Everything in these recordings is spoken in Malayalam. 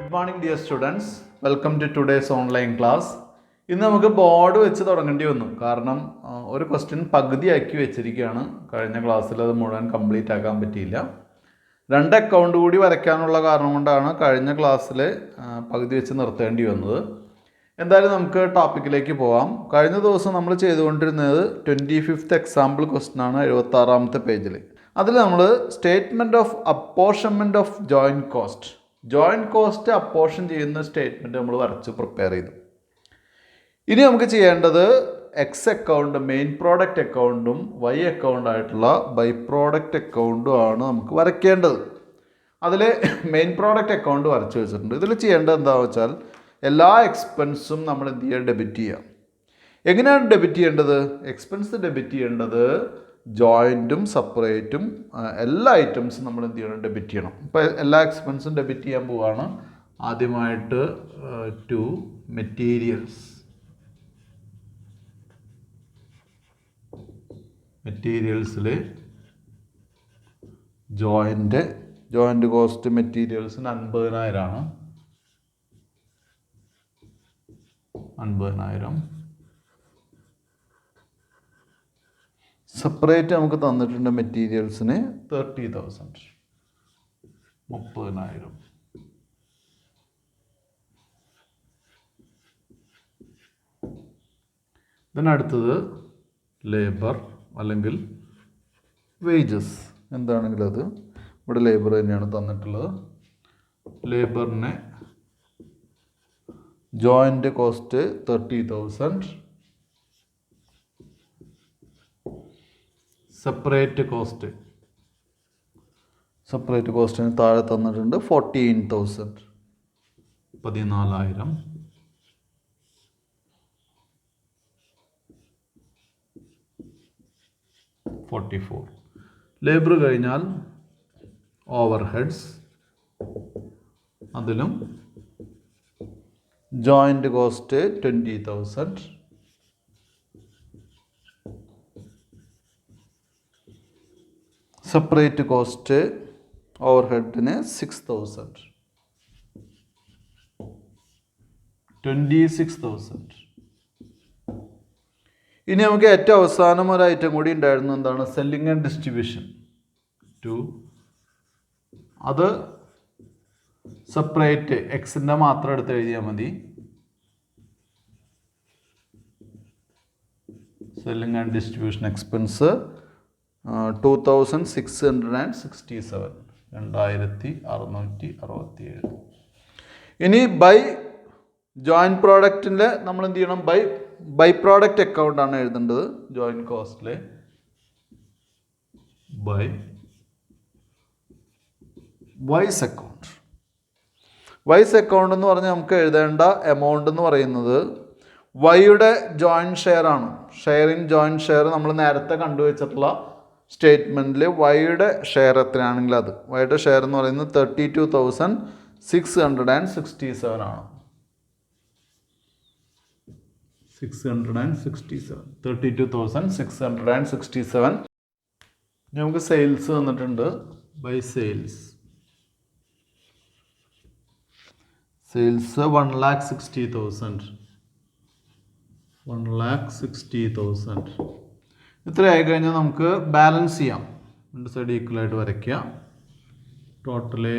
Good morning dear students, welcome to today's online class. ഇന്ന് നമുക്ക് ബോർഡ് വെച്ച് തുടങ്ങേണ്ടി വന്നു കാരണം ഒരു ക്വസ്റ്റ്യൻ പകുതിയാക്കി വെച്ചിരിക്കുകയാണ്. കഴിഞ്ഞ ക്ലാസ്സിൽ അത് മുഴുവൻ കംപ്ലീറ്റ് ആക്കാൻ പറ്റിയില്ല. രണ്ട് അക്കൗണ്ട് കൂടി വരയ്ക്കാനുള്ള കാരണം കൊണ്ടാണ് കഴിഞ്ഞ ക്ലാസ്സിൽ പകുതി വെച്ച് നിർത്തേണ്ടി വന്നത്. എന്തായാലും നമുക്ക് ടോപ്പിക്കിലേക്ക് പോവാം. കഴിഞ്ഞ ദിവസം നമ്മൾ ചെയ്തുകൊണ്ടിരുന്നത് 25th എക്സാമ്പിൾ ക്വസ്റ്റ്യൻ ആണ്, 76ാമത്തെ പേജിൽ. അതിൽ നമ്മൾ statement of apportionment of joint cost apportion ചെയ്യുന്ന സ്റ്റേറ്റ്മെൻറ്റ് നമ്മൾ വരച്ച് പ്രിപ്പയർ ചെയ്തു. ഇനി നമുക്ക് ചെയ്യേണ്ടത് എക്സ് അക്കൗണ്ട് മെയിൻ പ്രോഡക്റ്റ് അക്കൗണ്ടും വൈ അക്കൗണ്ട് ആയിട്ടുള്ള ബൈ പ്രോഡക്റ്റ് അക്കൗണ്ടും ആണ് നമുക്ക് വരയ്ക്കേണ്ടത്. അതിൽ മെയിൻ പ്രോഡക്റ്റ് അക്കൗണ്ട് വരച്ച് വെച്ചിട്ടുണ്ട്. ഇതിൽ ചെയ്യേണ്ടത് എന്താണെന്ന് വെച്ചാൽ എല്ലാ എക്സ്പെൻസും നമ്മൾ എന്ത് ചെയ്യുക, ഡെബിറ്റ് ചെയ്യുക. എങ്ങനെയാണ് ഡെബിറ്റ് ചെയ്യേണ്ടത്? എക്സ്പെൻസ് ഡെബിറ്റ് ചെയ്യേണ്ടത് ജോയിൻറ്റും സെപ്പറേറ്റും എല്ലാ ഐറ്റംസും നമ്മൾ എന്ത് ചെയ്യണം, ഡെബിറ്റ് ചെയ്യണം. ഇപ്പോൾ എല്ലാ എക്സ്പെൻസും ഡെബിറ്റ് ചെയ്യാൻ പോവുകയാണ്. ആദ്യമായിട്ട് ടു മെറ്റീരിയൽസിൽ ജോയിൻ്റ് കോസ്റ്റ് മെറ്റീരിയൽസിന് 50,000 ആണ്. 50,000. സെപ്പറേറ്റ് നമുക്ക് തന്നിട്ടുണ്ട് മെറ്റീരിയൽസിന് 30,000, 30,000. ഇതിനടുത്തത് ലേബർ അല്ലെങ്കിൽ വേജസ്, എന്താണെങ്കിലും അത് ഇവിടെ ലേബർ തന്നെയാണ് തന്നിട്ടുള്ളത്. ലേബറിന് ജോയിൻ്റ് കോസ്റ്റ് 30,000, സെപ്പറേറ്റ് കോസ്റ്റിന് താഴെ തന്നിട്ടുണ്ട് 14,000, 14,000. ലേബർ കഴിഞ്ഞാൽ ഓവർ ഹെഡ്സ്, അതിലും ജോയിൻ്റ് കോസ്റ്റ് 20,000, സെപ്പറേറ്റ് കോസ്റ്റ് ഓവർ ഹെഡിന് 6,000, 26,000. ഇനി നമുക്ക് ഏറ്റവും അവസാനം ഒരു ഐറ്റം കൂടി ഉണ്ടായിരുന്നു. എന്താണ്? Selling and distribution 2. അത് സെപ്പറേറ്റ് എക്സിൻ്റെ മാത്രം എടുത്ത് എഴുതിയാൽ മതി. Selling and distribution expense 2,667, 2,667. ഇനി ബൈ ജോയിൻറ്റ് പ്രോഡക്റ്റിൻ്റെ നമ്മൾ എന്ത് ചെയ്യണം? ബൈ പ്രോഡക്റ്റ് അക്കൗണ്ടാണ് എഴുതേണ്ടത്. ജോയിൻറ്റ് കോസ്റ്റിൽ ബൈ വൈസ് അക്കൗണ്ട് എന്ന് പറഞ്ഞാൽ നമുക്ക് എഴുതേണ്ട എമൗണ്ട് എന്ന് പറയുന്നത് വൈയുടെ ജോയിൻറ്റ് ഷെയർ ആണ്. ജോയിൻറ്റ് ഷെയർ നമ്മൾ നേരത്തെ കണ്ടുവച്ചിട്ടുള്ള സ്റ്റേറ്റ്മെൻറ്റിൽ വൈയുടെ ഷെയർ എത്രയാണെങ്കിൽ അത് വൈയുടെ ഷെയർ എന്ന് പറയുന്നത് 32,667 ആണ്. 32,667. നമുക്ക് സെയിൽസ് തന്നിട്ടുണ്ട്. By sales 1,60,000, 1,60,000. ഇത്രയായി കഴിഞ്ഞാൽ നമുക്ക് ബാലൻസ് ചെയ്യാം. രണ്ട് സൈഡ് ഈക്വലായിട്ട് വരയ്ക്കുക. ടോട്ടല്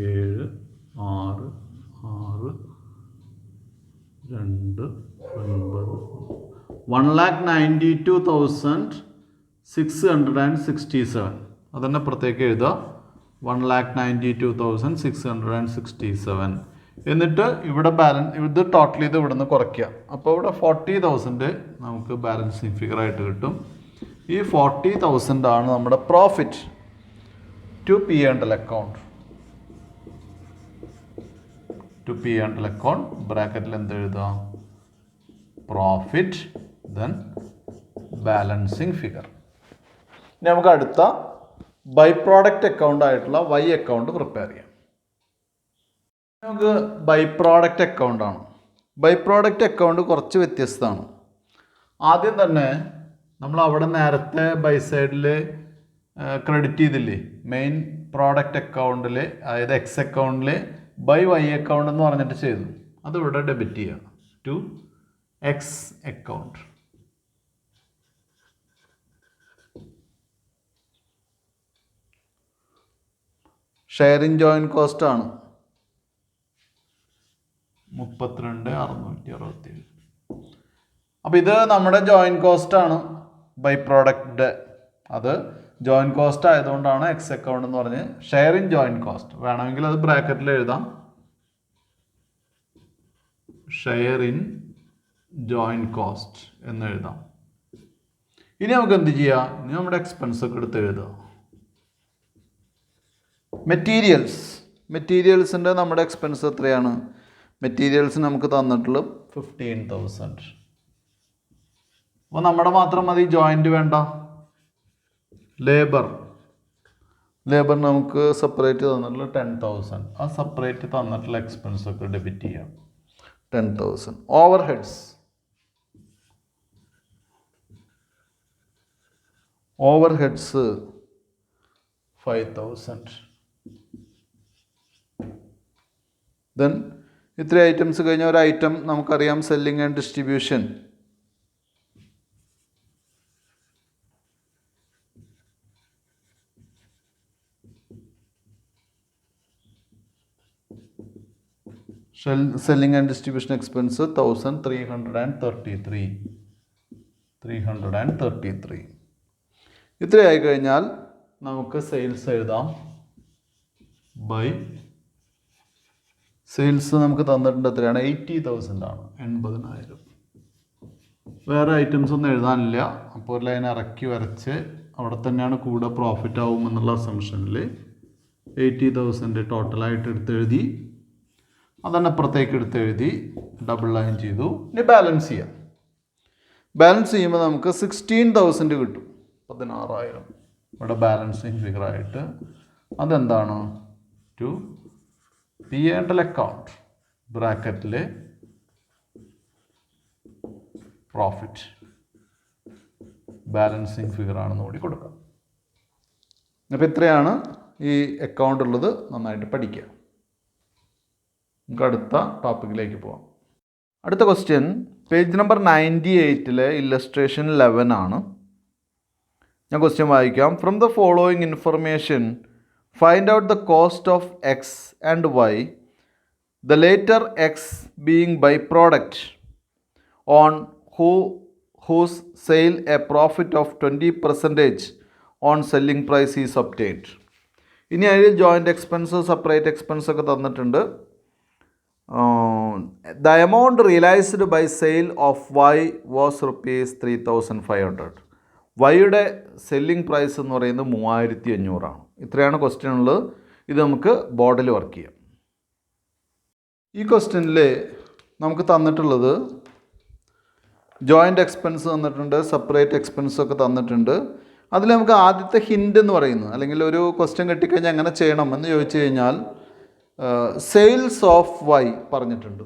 7, 6, 6, 2, 9, 1,92,667. അതന്നെ പ്രത്യേകം എഴുതുക. 1,92,667. എന്നിട്ട് ഇവിടെ ഇത് ടോട്ടൽ ചെയ്ത് ഇവിടെ നിന്ന് കുറയ്ക്കുക. അപ്പോൾ ഇവിടെ 40,000 നമുക്ക് ബാലൻസിങ് ഫിഗർ ആയിട്ട് കിട്ടും. ഈ 40,000 ആണ് നമ്മുടെ profit to P and L account. ബ്രാക്കറ്റിൽ എന്ത് എഴുതുക? Profit, then balancing figure. ഇനി നമുക്ക് അടുത്ത ബൈ പ്രോഡക്റ്റ് അക്കൗണ്ട് ആയിട്ടുള്ള വൈ അക്കൗണ്ട് പ്രിപ്പയർ ചെയ്യാം. നമുക്ക് ബൈ പ്രോഡക്റ്റ് അക്കൗണ്ടാണ്. ബൈ പ്രോഡക്റ്റ് അക്കൗണ്ട് കുറച്ച് വ്യത്യസ്തമാണ്. ആദ്യം തന്നെ നമ്മൾ അവിടെ നേരത്തെ ബൈ സൈഡിൽ ക്രെഡിറ്റ് ചെയ്തില്ലേ, മെയിൻ പ്രോഡക്റ്റ് അക്കൗണ്ടിൽ, അതായത് എക്സ് അക്കൗണ്ടിൽ ബൈ വൈ അക്കൗണ്ട് എന്ന് പറഞ്ഞിട്ട് ചെയ്തു. അതിവിടെ ഡെബിറ്റ് ചെയ്യുക to X account. Sharing joint cost ആണ് 32,667. അപ്പോൾ ഇത് നമ്മുടെ ജോയിൻറ്റ് കോസ്റ്റ് ആണ് ബൈ പ്രോഡക്റ്റ്. അത് ജോയിൻറ്റ് കോസ്റ്റ് ആയതുകൊണ്ടാണ് എക്സ് അക്കൗണ്ട് എന്ന് പറഞ്ഞ് ഷെയറിംഗ് ജോയിൻറ്റ് കോസ്റ്റ്. വേണമെങ്കിൽ അത് ബ്രാക്കറ്റിൽ എഴുതാം, ഷെയർ ഇൻ ജോയിൻറ്റ് കോസ്റ്റ് എന്ന് എഴുതാം. ഇനി നമുക്ക് എന്ത് ചെയ്യാം? ഇനി നമ്മുടെ എക്സ്പെൻസ് ഒക്കെ എടുത്ത് എഴുതുക. മെറ്റീരിയൽസിൻ്റെ നമ്മുടെ എക്സ്പെൻസ് എത്രയാണ്? മെറ്റീരിയൽസ് നമുക്ക് തന്നിട്ടുള്ളത് 15,000. അപ്പോൾ നമ്മുടെ മാത്രം മതി, ജോയിൻറ്റ് വേണ്ട. ലേബർ നമുക്ക് സെപ്പറേറ്റ് തന്നിട്ടുള്ള 10,000. ആ സെപ്പറേറ്റ് തന്നിട്ടുള്ള എക്സ്പെൻസ് ഒക്കെ ഡെബിറ്റ് ചെയ്യാം 10,000. ഓവർഹെഡ്സ് 5,000. ദെൻ ഇത്ര ഐറ്റംസ് കഴിഞ്ഞ ഒരു ഐറ്റം നമുക്കറിയാം, selling and distribution. Selling and distribution expense 1,333. ഇത്രയായി കഴിഞ്ഞാൽ നമുക്ക് സെയിൽസ് എഴുതാം. ബൈ സെയിൽസ് നമുക്ക് തന്നിട്ടുണ്ട് എത്രയാണ്? 80,000 ആണ്, 80,000. വേറെ ഐറ്റംസ് ഒന്നും എഴുതാനില്ല. അപ്പോൾ ഒരു ലൈൻ ഇറക്കി വരച്ച് അവിടെ തന്നെയാണ് കൂടെ പ്രോഫിറ്റ് ആവും എന്നുള്ള അസംഷനിൽ 80,000 ടോട്ടലായിട്ട് എടുത്തെഴുതി. അതന്നെ അപ്പുറത്തേക്ക് എടുത്തെഴുതി ഡബിൾ ലൈൻ ചെയ്തു. ഇനി ബാലൻസ് ചെയ്യാം. ബാലൻസ് ചെയ്യുമ്പോൾ നമുക്ക് 16,000 കിട്ടും, 16,000 ഇവിടെ ബാലൻസിങ് ഫിഗറായിട്ട്. അതെന്താണ്? ടു P&L അക്കൗണ്ട് ബ്രാക്കറ്റിൽ പ്രോഫിറ്റ് ബാലൻസിങ് ഫിഗറാണെന്ന് കൂടി കൊടുക്കാം. അപ്പോൾ ഇത്രയാണ് ഈ അക്കൗണ്ട് ഉള്ളത്. നന്നായിട്ട് പഠിക്കുക. നമുക്ക് അടുത്ത ടോപ്പിക്കിലേക്ക് പോവാം. അടുത്ത ക്വസ്റ്റ്യൻ പേജ് നമ്പർ 98 ഇല്ലസ്ട്രേഷൻ 11 ആണ്. ഞാൻ ക്വസ്റ്റ്യൻ വായിക്കാം. From the following information find out the cost of X and Y, the latter X being by product on whose sale a profit of 20% on selling price is obtained. ഇനി അതിൽ ജോയിൻ്റ് എക്സ്പെൻസ്, സെപ്പറേറ്റ് എക്സ്പെൻസ് ഒക്കെ തന്നിട്ടുണ്ട്. The amount realized by sale of Y was rupees 3,500. വൈയുടെ സെല്ലിംഗ് പ്രൈസ് എന്ന് പറയുന്നത് 3,500 ആണ്. ഇത്രയാണ് ക്വസ്റ്റ്യൻ ഉള്ളത്. ഇത് നമുക്ക് ബോർഡിൽ വർക്ക് ചെയ്യാം. ഈ ക്വസ്റ്റ്യനിൽ നമുക്ക് തന്നിട്ടുള്ളത് ജോയിൻ്റ് എക്സ്പെൻസ് തന്നിട്ടുണ്ട്, സെപ്പറേറ്റ് എക്സ്പെൻസ് ഒക്കെ തന്നിട്ടുണ്ട്. അതിൽ നമുക്ക് ആദ്യത്തെ ഹിൻഡ് എന്ന് പറയുന്നത്, അല്ലെങ്കിൽ ഒരു ക്വസ്റ്റ്യൻ കിട്ടിക്കഴിഞ്ഞാൽ എങ്ങനെ ചെയ്യണം എന്ന് ചോദിച്ചു കഴിഞ്ഞാൽ സെയിൽസ് ഓഫ് വൈ പറഞ്ഞിട്ടുണ്ട്.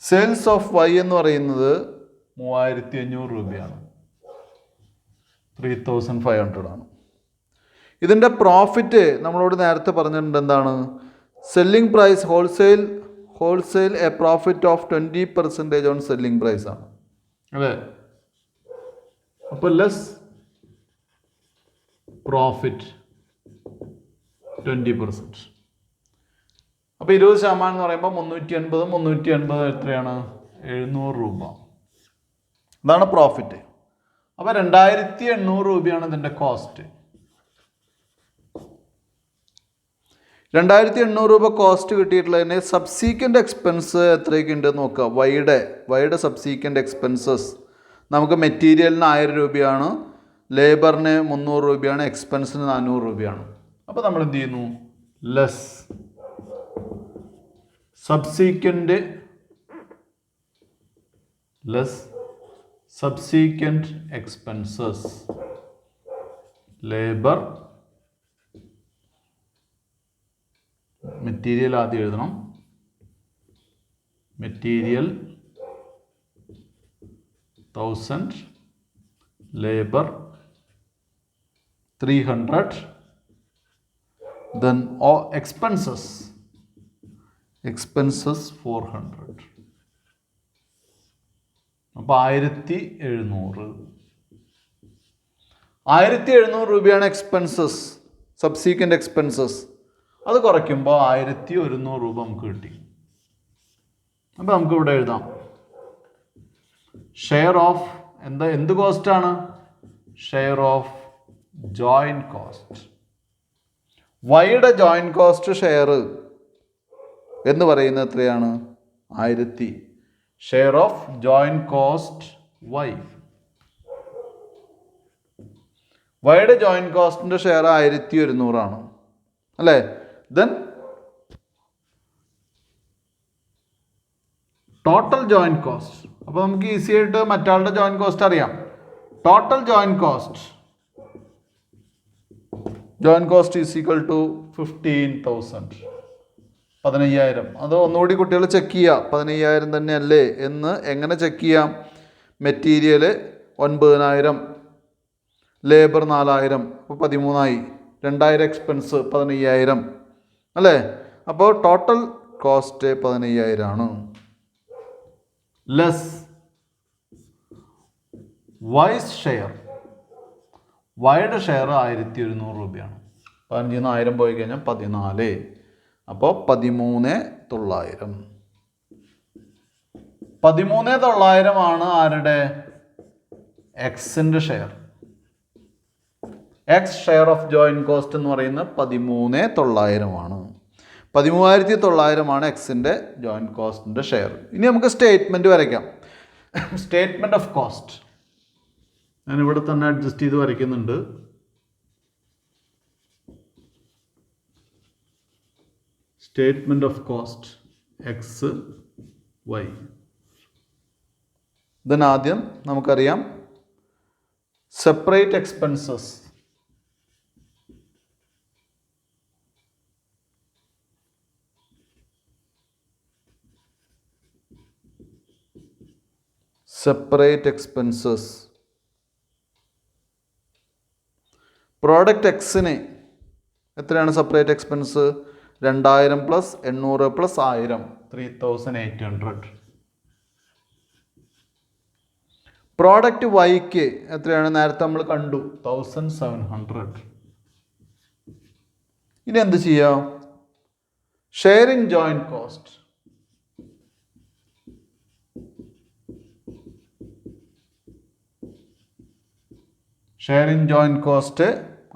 സെയിൽസ് ഓഫ് വൈ എന്ന് പറയുന്നത് 3,500 രൂപയാണ്, 3,500 ആണ്. ഇതിൻ്റെ പ്രോഫിറ്റ് നമ്മളോട് നേരത്തെ പറഞ്ഞിട്ടുണ്ട്. എന്താണ്? Selling price wholesale a profit of 20% on selling price ആണ്, അല്ലേ? അപ്പോൾ ലെസ് പ്രോഫിറ്റ് 20%. അപ്പോൾ 20% എന്ന് പറയുമ്പോൾ 380 എത്രയാണ്? 700 രൂപ. അതാണ് പ്രോഫിറ്റ്. അപ്പോൾ 2,800 രൂപയാണ് ഇതിൻ്റെ കോസ്റ്റ്. 2,800 രൂപ കോസ്റ്റ് കിട്ടിയിട്ടുള്ളതിന് സബ്സീക്വൻ്റ് എക്സ്പെൻസ് എത്രയൊക്കെ ഉണ്ടെന്ന് നോക്കുക. വൈയുടെ സബ്സീക്വൻ്റ് എക്സ്പെൻസസ് നമുക്ക് മെറ്റീരിയലിന് 1,000 രൂപയാണ്, ലേബറിന് 300 രൂപയാണ്, എക്സ്പെൻസിന് 400 രൂപയാണ്. അപ്പോൾ നമ്മൾ എന്ത് ചെയ്യുന്നു? Less subsequent expenses, labour, material ആദ്യം എഴുതണം. Material 1,000, labour 300. Then expenses 400. അപ്പോൾ 1700 രൂപയാണ് എക്സ്പെൻസസ്, സബ്സീക്വൻ്റ് എക്സ്പെൻസസ്. അത് കുറയ്ക്കുമ്പോൾ 1100 രൂപ നമുക്ക് കിട്ടി. അപ്പോൾ നമുക്ക് ഇവിടെ എഴുതാം ഷെയർ ഓഫ് എന്ത് കോസ്റ്റാണ്? Share of joint cost. വൈയുടെ ജോയിൻറ്റ് കോസ്റ്റ് ഷെയർ എന്ന് പറയുന്നത് എത്രയാണ്? 1000. ഷെയർ ഓഫ് ജോയിൻറ്റ് കോസ്റ്റ് വൈയുടെ ജോയിൻറ്റ് കോസ്റ്റിൻ്റെ ഷെയർ 1100 ആണ് അല്ലേ? Then total joint cost. അപ്പോൾ നമുക്ക് ഈസി ആയിട്ട് മറ്റാളുടെ ജോയിൻറ്റ് കോസ്റ്റ് അറിയാം. Total joint cost is equal to 15,000. 15,000. അത് ഒന്നുകൂടി കുട്ടികൾ ചെക്ക് ചെയ്യുക, 15,000 തന്നെയല്ലേ എന്ന്. എങ്ങനെ ചെക്ക് ചെയ്യാം? മെറ്റീരിയൽ 9,000, ലേബർ 4,000, അപ്പോൾ 13,000. 2,000 എക്സ്പെൻസ്, 15,000 അല്ലേ? അപ്പോൾ ടോട്ടൽ കോസ്റ്റ് 15,000 ആണ്. Less Y's share. വൈയുടെ ഷെയർ 1100 രൂപയാണ്. 15 1000 പോയി കഴിഞ്ഞാൽ 14. അപ്പോൾ 13,900. 13,900 ആണ് ആരുടെ? എക്സിൻ്റെ share. X share of joint cost എന്ന് പറയുന്നത് 13,900 ആണ്. 13,900 ആണ് എക്സിൻ്റെ ജോയിൻറ്റ് കോസ്റ്റിൻ്റെ ഷെയർ. ഇനി നമുക്ക് സ്റ്റേറ്റ്മെൻറ്റ് വരയ്ക്കാം. സ്റ്റേറ്റ്മെൻറ്റ് ഓഫ് കോസ്റ്റ് ഞാനിവിടെ തന്നെ അഡ്ജസ്റ്റ് ചെയ്ത് വരയ്ക്കുന്നുണ്ട്. Statement of cost X Y. Then ആദ്യം നമുക്കറിയാം separate expenses. Separate expenses. Product എക്സിന് എത്രയാണ് separate expense? 2,000 plus 800 plus 1000, 3,800. Product വൈക്ക് എത്രയാണ്? നേരത്തെ നമ്മൾ കണ്ടു 1,700. ഇനി എന്ത് ചെയ്യാം? Sharing joint cost. Sharing joint cost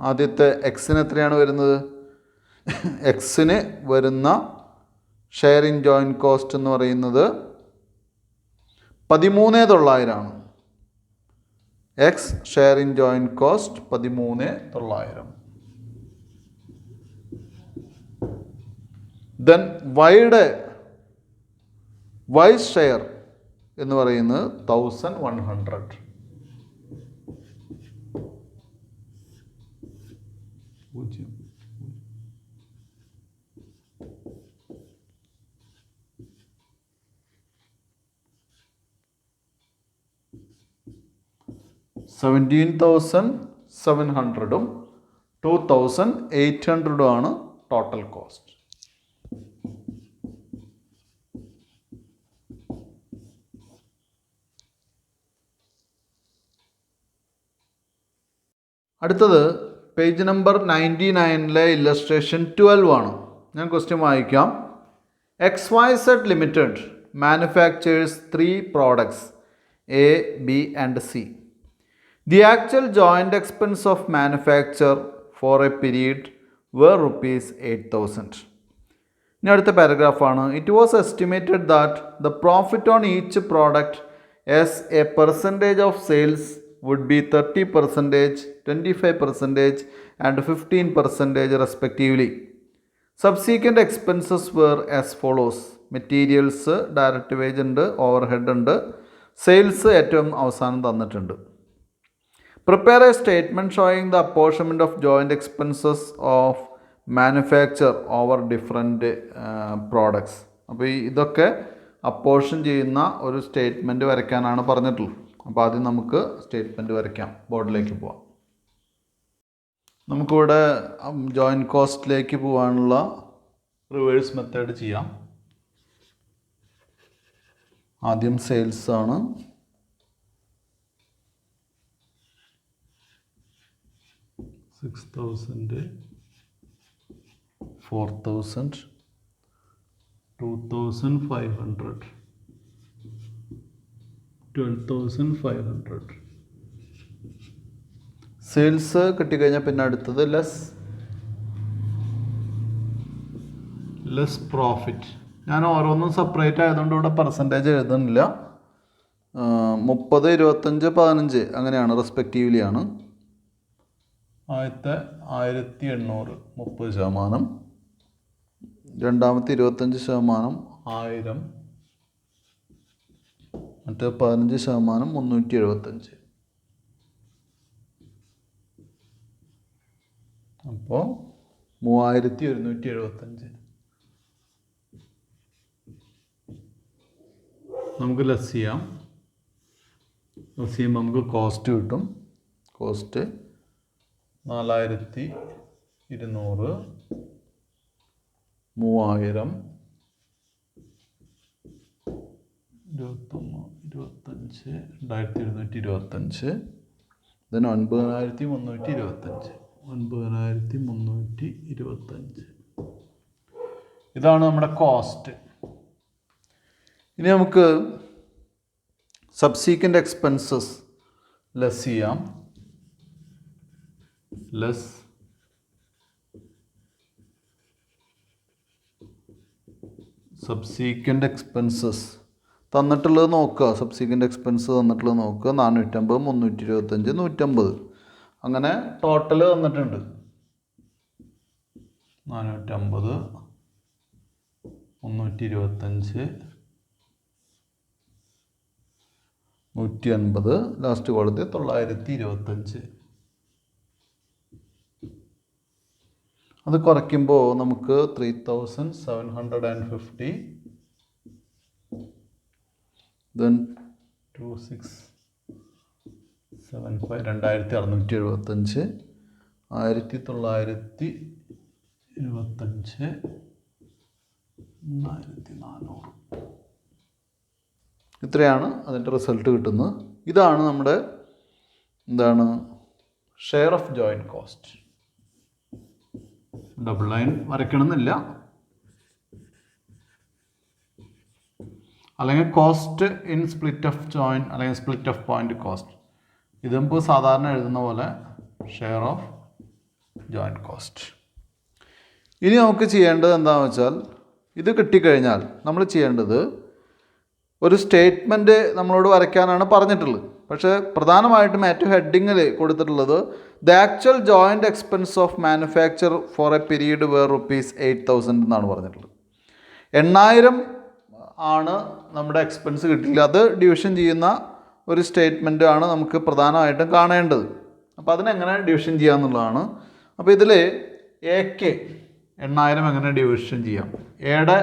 ആദ്യത്തെ എക്സിന് എത്രയാണ് വരുന്നത്? എക്സിന് വരുന്ന ഷെയറിംഗ് ജോയിൻറ്റ് കോസ്റ്റ് എന്ന് പറയുന്നത് 13,900 ആണ്. X sharing joint cost 13,900. Then വൈയുടെ വൈസ് ഷെയർ എന്ന് പറയുന്നത് 1,100. $17,700 $2,800 ആണ് ടോട്ടൽ കോസ്റ്റ്. അടുത്തത് പേജ് നമ്പർ 99 ഇല്ലസ്ട്രേഷൻ 12 ആണ്. ഞാൻ ക്വസ്റ്റ്യൻ വായിക്കാം. XYZ Limited manufactures 3 products A, B and C. The actual joint expense of manufacture for a period were ₹8,000. ഇനി അടുത്ത പാരഗ്രാഫാണ്. It was estimated that the profit on each product as a percentage of sales would be 30%, 25% and 15% respectively. Subsequent expenses were as follows. Materials, direct wage ഉണ്ട്, overhead ഉണ്ട്, sales ഏറ്റവും അവസാനം തന്നിട്ടുണ്ട്. Prepare a statement showing the apportionment of joint expenses of manufacture over different products. അപ്പോൾ ഇതൊക്കെ അപ്പോർഷൻ ചെയ്യുന്ന ഒരു സ്റ്റേറ്റ്മെൻറ്റ് വരയ്ക്കാനാണ് പറഞ്ഞിട്ടുള്ളത്. അപ്പോൾ ആദ്യം നമുക്ക് സ്റ്റേറ്റ്മെൻറ്റ് വരയ്ക്കാം. ബോർഡിലേക്ക് പോവാം. നമുക്കിവിടെ ജോയിൻറ്റ് കോസ്റ്റിലേക്ക് പോകാനുള്ള റിവേഴ്സ് മെത്തേഡ് ചെയ്യാം. ആദ്യം സെയിൽസ് ആണ്. $6,000, $4,000, $2,500, $12,500. സെയിൽസ് കിട്ടിക്കഴിഞ്ഞാൽ പിന്നെ അടുത്തത് ലെസ് പ്രോഫിറ്റ്. ഞാൻ ഓരോന്നും സെപ്പറേറ്റ് ആയതുകൊണ്ട് ഇവിടെ പെർസെൻറ്റേജ് എഴുതുന്നില്ല. 30, 25, 15 അങ്ങനെയാണ് റെസ്പെക്റ്റീവ്ലി ആണ്. ആദ്യത്തെ 1800 30%, രണ്ടാമത്തെ 25% 1000, മറ്റേ 15% 375. അപ്പോൾ 3175. നമുക്ക് ലെസ് ചെയ്യാം. ലെസ് ചെയ്യുമ്പോൾ നമുക്ക് കോസ്റ്റ് കിട്ടും. Cost 4200, 3000, 21, 25, 2225, then 9325. 9325. ഇതാണ് നമ്മുടെ കോസ്റ്റ്. ഇനി നമുക്ക് സബ്സീക്വൻ്റ് എക്സ്പെൻസസ് ലെസ് ചെയ്യാം. ലെസ് സബ്സീക്വൻ്റ് എക്സ്പെൻസസ് തന്നിട്ടുള്ളത് നോക്കുക. സബ്സീക്വൻ്റ് എക്സ്പെൻസ് തന്നിട്ടുള്ളത് നോക്കുക. 450, 325, 150 അങ്ങനെ ടോട്ടൽ തന്നിട്ടുണ്ട്. 450, 325, 150, ലാസ്റ്റ് കോളത്തിൽ 925. അത് കുറയ്ക്കുമ്പോൾ നമുക്ക് 3750, then 2675, 2675, 1925, 1400. ഇത്രയാണ് അതിൻ്റെ റിസൾട്ട് കിട്ടുന്നത്. ഇതാണ് നമ്മുടെ share of joint cost. Double line വരയ്ക്കണമെന്നില്ല, അല്ലെങ്കിൽ cost in split of joint അല്ലെങ്കിൽ സ്പ്ലിറ്റ് ഓഫ് പോയിൻ്റ് കോസ്റ്റ്. ഇത് നമുക്ക് സാധാരണ എഴുതുന്ന പോലെ ഷെയർ ഓഫ് ജോയിൻറ്റ് കോസ്റ്റ്. ഇനി നമുക്ക് ചെയ്യേണ്ടത് എന്താണെന്ന് വെച്ചാൽ, ഇത് കിട്ടിക്കഴിഞ്ഞാൽ നമ്മൾ ചെയ്യേണ്ടത് ഒരു സ്റ്റേറ്റ്മെൻറ്റ് നമ്മളോട് വരയ്ക്കാനാണ് പറഞ്ഞിട്ടുള്ളത്. പക്ഷേ പ്രധാനമായിട്ടും ഏറ്റവും ഹെഡിങ്ങിൽ കൊടുത്തിട്ടുള്ളത് the actual joint expense of manufacture for a period were ₹8,000 എന്നാണ് പറഞ്ഞിട്ടുള്ളത്. 8000 ആണ് നമ്മുടെ എക്സ്പെൻസ് കിട്ടില്ല. അത് ഡിവിഷൻ ചെയ്യുന്ന ഒരു സ്റ്റേറ്റ്മെൻ്റ് ആണ് നമുക്ക് പ്രധാനമായിട്ടും കാണേണ്ടത്. അപ്പോൾ അതിനെങ്ങനെ ഡിവിഷൻ ചെയ്യാമെന്നുള്ളതാണ്. അപ്പോൾ ഇതിൽ എക്ക് 8000 എങ്ങനെ ഡിവിഷൻ ചെയ്യാം? എയുടെ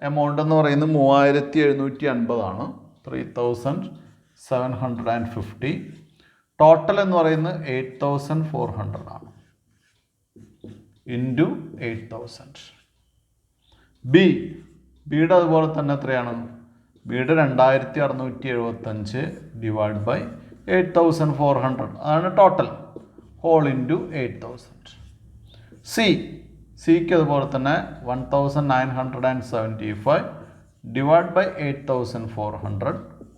എമൗണ്ട് എന്ന് പറയുന്നത് 3750 ആണ്. 3750. ടോട്ടൽ എന്ന് പറയുന്നത് 8400 ആണ്. ഇൻറ്റു 8000. ബിയുടെ അതുപോലെ തന്നെ എത്രയാണ്? ബിയുടെ 2675 ഡിവൈഡ് ബൈ 8400 അതാണ് ടോട്ടൽ. Whole into 8000. സിക്ക് അതുപോലെ തന്നെ 1975 ഡിവൈഡ് ബൈ 8400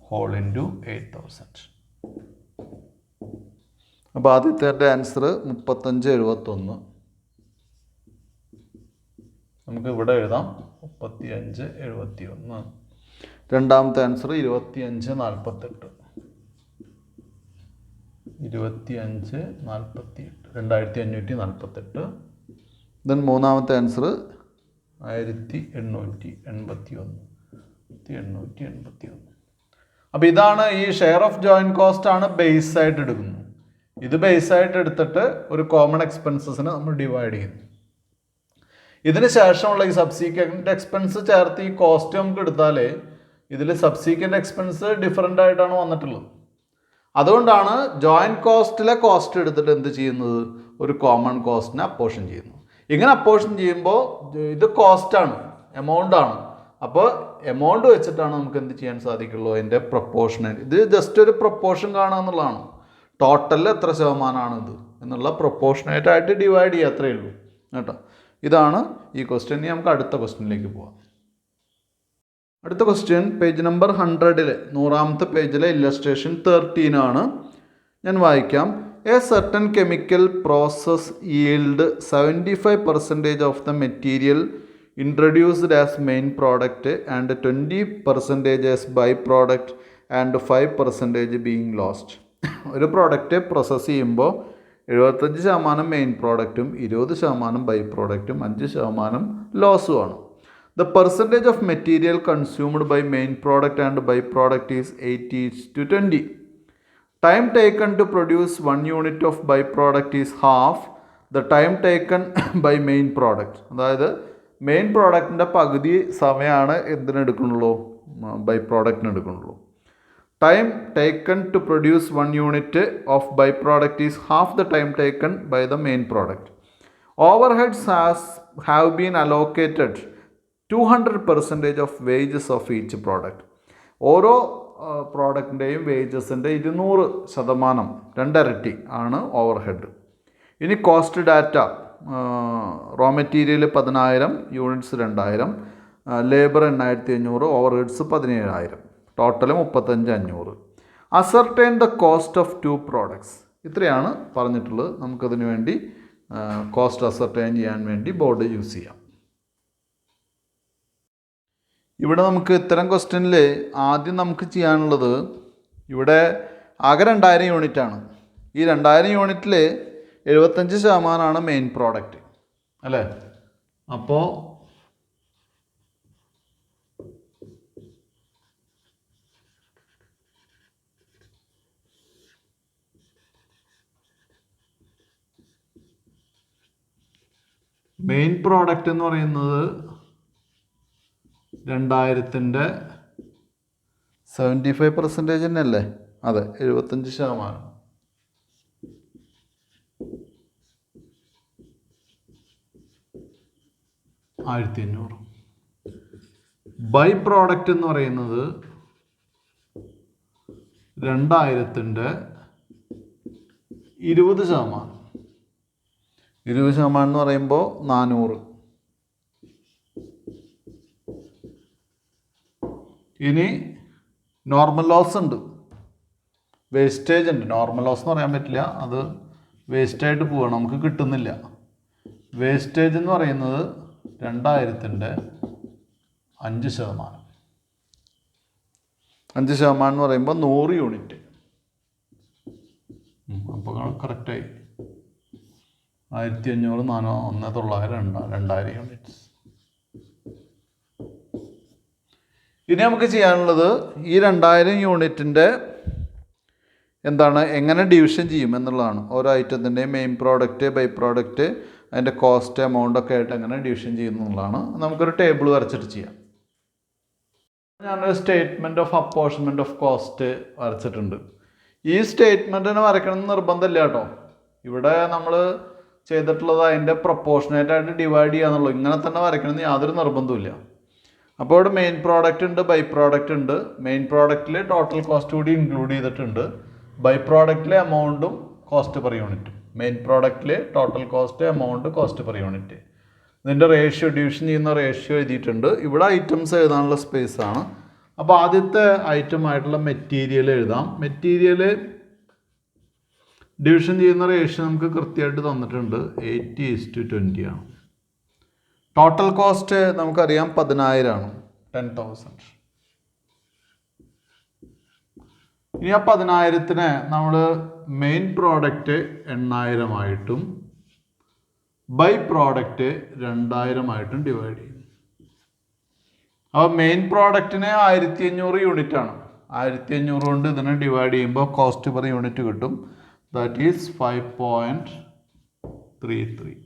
ഹോൾ ഇൻറ്റു 8000. അപ്പോൾ ആദ്യത്തെ ആൻസർ 3571. നമുക്ക് ഇവിടെ എഴുതാം 3571. രണ്ടാമത്തെ ആൻസർ 2548. 2548. ദെൻ മൂന്നാമത്തെ ആൻസർ 1881. അപ്പോൾ ഇതാണ് ഈ ഷെയർ ഓഫ് ജോയിൻറ്റ് കോസ്റ്റ് ആണ് ബേസ് ആയിട്ട് എടുക്കുന്നത്. ഇത് ബേസ് ആയിട്ട് എടുത്തിട്ട് ഒരു കോമൺ എക്സ്പെൻസസിനെ നമ്മൾ ഡിവൈഡ് ചെയ്യുന്നു. ഇതിന് ശേഷമുള്ള ഈ സബ്സീക്വൻ്റ് എക്സ്പെൻസ് ചേർത്ത് ഈ കോസ്റ്റ് നമുക്ക് എടുത്താലേ ഇതിൽ സബ്സീക്വൻ്റ് എക്സ്പെൻസ് ഡിഫറൻ്റ് ആയിട്ടാണ് വന്നിട്ടുള്ളത്. അതുകൊണ്ടാണ് ജോയിൻറ്റ് കോസ്റ്റിലെ കോസ്റ്റ് എടുത്തിട്ട് എന്ത് ചെയ്യുന്നത്, ഒരു കോമൺ കോസ്റ്റിനെ അപ്പോർഷൻ ചെയ്യുന്നു. ഇങ്ങനെ അപ്പോർഷൻ ചെയ്യുമ്പോൾ ഇത് കോസ്റ്റാണ്, എമൗണ്ടാണ്. അപ്പോൾ എമൗണ്ട് വെച്ചിട്ടാണ് നമുക്ക് എന്ത് ചെയ്യാൻ സാധിക്കുള്ളൂ, അതിൻ്റെ പ്രൊപ്പോർഷനേറ്റ്. ഇത് ജസ്റ്റ് ഒരു പ്രൊപ്പോർഷൻ കാണുക എന്നുള്ളതാണ്. ടോട്ടലിൽ എത്ര ശതമാനമാണ് ഇത് എന്നുള്ള പ്രൊപ്പോർഷനേറ്റ് ആയിട്ട് ഡിവൈഡ് ചെയ്യുക, അത്രയേ ഉള്ളൂ കേട്ടോ. ഇതാണ് ഈ ക്വസ്റ്റ്യൻ. ഇനി നമുക്ക് അടുത്ത ക്വസ്റ്റ്യനിലേക്ക് പോവാം. അടുത്ത ക്വസ്റ്റ്യൻ പേജ് നമ്പർ 100 100ാമത്തെ പേജിലെ ഇല്ലസ്ട്രേഷൻ 13 ആണ്. ഞാൻ വായിക്കാം. A certain chemical process yield 75% of the material introduced as main product and 20% as byproduct and 5% being lost. ഒരു പ്രോഡക്റ്റ് പ്രോസസ്സ് ചെയ്യുമ്പോൾ 75% മെയിൻ പ്രോഡക്റ്റും 20% ബൈ പ്രോഡക്റ്റും 5% ലോസുമാണ്. The percentage of material consumed by main product and byproduct is 80:20. Time taken to produce 1 unit of byproduct is half the time taken by main product. അതായത് മെയിൻ പ്രോഡക്റ്റിൻ്റെ പകുതി സമയമാണ് എന്തിനെടുക്കുന്നുള്ളൂ, ബൈ പ്രോഡക്റ്റിന് എടുക്കുന്നുള്ളൂ. Time taken to produce 1 unit of by product is half the time taken by the main product. Overheads have been allocated 200% of wages of each product. ഓരോ പ്രോഡക്റ്റിൻ്റെയും വേജസിൻ്റെ 200%, 2 ഇരട്ടി ആണ് ഓവർഹെഡ്. ഇനി cost data. Raw material 10,000, units 2,000, labour 8,500, overheads 17,000, total 35,500. Ascertain the cost of 2 products. ഇത്രയാണ് പറഞ്ഞിട്ടുള്ളത്. നമുക്കതിന് വേണ്ടി കോസ്റ്റ് അസർട്ടൈൻ ചെയ്യാൻ വേണ്ടി ബോർഡ് യൂസ് ചെയ്യാം. ഇവിടെ നമുക്ക് ഇത്തരം ക്വസ്റ്റ്യനിൽ ആദ്യം നമുക്ക് ചെയ്യാനുള്ളത്, ഇവിടെ ആകെ 2000 യൂണിറ്റാണ്. ഈ 2000 യൂണിറ്റിൽ 75% മെയിൻ പ്രോഡക്റ്റ് അല്ലേ. അപ്പോൾ മെയിൻ പ്രോഡക്റ്റ് എന്ന് പറയുന്നത് 2000-ൻ്റെ 75% തന്നെയല്ലേ. അതെ, 75%. 1500. ബൈ പ്രോഡക്റ്റ് എന്ന് പറയുന്നത് 2000-ൻ്റെ 20%. 20% എന്ന് പറയുമ്പോൾ 400. ഇനി നോർമൽ ലോസ് ഉണ്ട്, വേസ്റ്റേജ് ഉണ്ട്. നോർമൽ ലോസ് എന്ന് പറയാൻ പറ്റില്ല, അത് വേസ്റ്റായിട്ട് പോവുകയാണ്, നമുക്ക് കിട്ടുന്നില്ല. വേസ്റ്റേജ് എന്ന് പറയുന്നത് 2000-ൻ്റെ 5%. 5% എന്ന് പറയുമ്പോൾ 100 യൂണിറ്റ്. അപ്പോൾ കറക്റ്റായി 1500, 1900, 2000 യൂണിറ്റ്സ്. ഇനി നമുക്ക് ചെയ്യാനുള്ളത് ഈ 2000 യൂണിറ്റിൻ്റെ എന്താണ്, എങ്ങനെ ഡിവിഷൻ ചെയ്യും എന്നുള്ളതാണ്. ഓരോ ഐറ്റത്തിൻ്റെയും മെയിൻ പ്രോഡക്റ്റ്, ബൈ പ്രോഡക്റ്റ്, അതിൻ്റെ കോസ്റ്റ്, എമൗണ്ടൊക്കെ ആയിട്ട് എങ്ങനെ ഡിവിഷൻ ചെയ്യുന്നതാണ്. നമുക്കൊരു ടേബിൾ വരച്ചിട്ട് ചെയ്യാം. ഞാനൊരു statement of apportionment of cost വരച്ചിട്ടുണ്ട്. ഈ സ്റ്റേറ്റ്മെൻറ്റിന് വരയ്ക്കണമെന്ന് നിർബന്ധമില്ല കേട്ടോ. ഇവിടെ നമ്മൾ ചെയ്തിട്ടുള്ളത് അതിൻ്റെ പ്രൊപ്പോർഷനേറ്റ് ആയിട്ട് ഡിവൈഡ് ചെയ്യാന്നുള്ളൂ. ഇങ്ങനെ തന്നെ വരയ്ക്കണമെന്ന് യാതൊരു നിർബന്ധമില്ല. അപ്പോൾ ഇവിടെ മെയിൻ പ്രോഡക്റ്റ് ഉണ്ട്, ബൈ പ്രോഡക്റ്റ് ഉണ്ട്. മെയിൻ പ്രോഡക്റ്റിൽ ടോട്ടൽ കോസ്റ്റ് കൂടി ഇൻക്ലൂഡ് ചെയ്തിട്ടുണ്ട്. ബൈ പ്രോഡക്റ്റിലെ എമൗണ്ടും കോസ്റ്റ് പെർ യൂണിറ്റും. മെയിൻ പ്രോഡക്റ്റിൽ total cost, amount, cost per unit. ഇതിൻ്റെ റേഷ്യോ, ഡിവിഷൻ ചെയ്യുന്ന റേഷ്യോ എഴുതിയിട്ടുണ്ട്. ഇവിടെ ഐറ്റംസ് എഴുതാനുള്ള സ്പേസ് ആണ്. അപ്പോൾ ആദ്യത്തെ ഐറ്റം ആയിട്ടുള്ള മെറ്റീരിയൽ എഴുതാം. മെറ്റീരിയൽ ഡിവിഷൻ ചെയ്യുന്ന റേഷ്യോ നമുക്ക് കൃത്യമായിട്ട് തന്നിട്ടുണ്ട്. 80:20 ആണ്. ടോട്ടൽ കോസ്റ്റ് നമുക്കറിയാം 10,000 ആണ്, 10,000. ഇനി ആ 10,000-നെ നമ്മൾ മെയിൻ പ്രോഡക്റ്റ് 8,000 ആയിട്ടും ബൈ പ്രോഡക്റ്റ് 2,000 ആയിട്ടും ഡിവൈഡ് ചെയ്യും. അപ്പോൾ മെയിൻ പ്രോഡക്റ്റിന് 1500 യൂണിറ്റ് ആണ്. 1500 കൊണ്ട് ഇതിനെ ഡിവൈഡ് ചെയ്യുമ്പോൾ കോസ്റ്റ് പെർ യൂണിറ്റ് കിട്ടും. That is 5.33.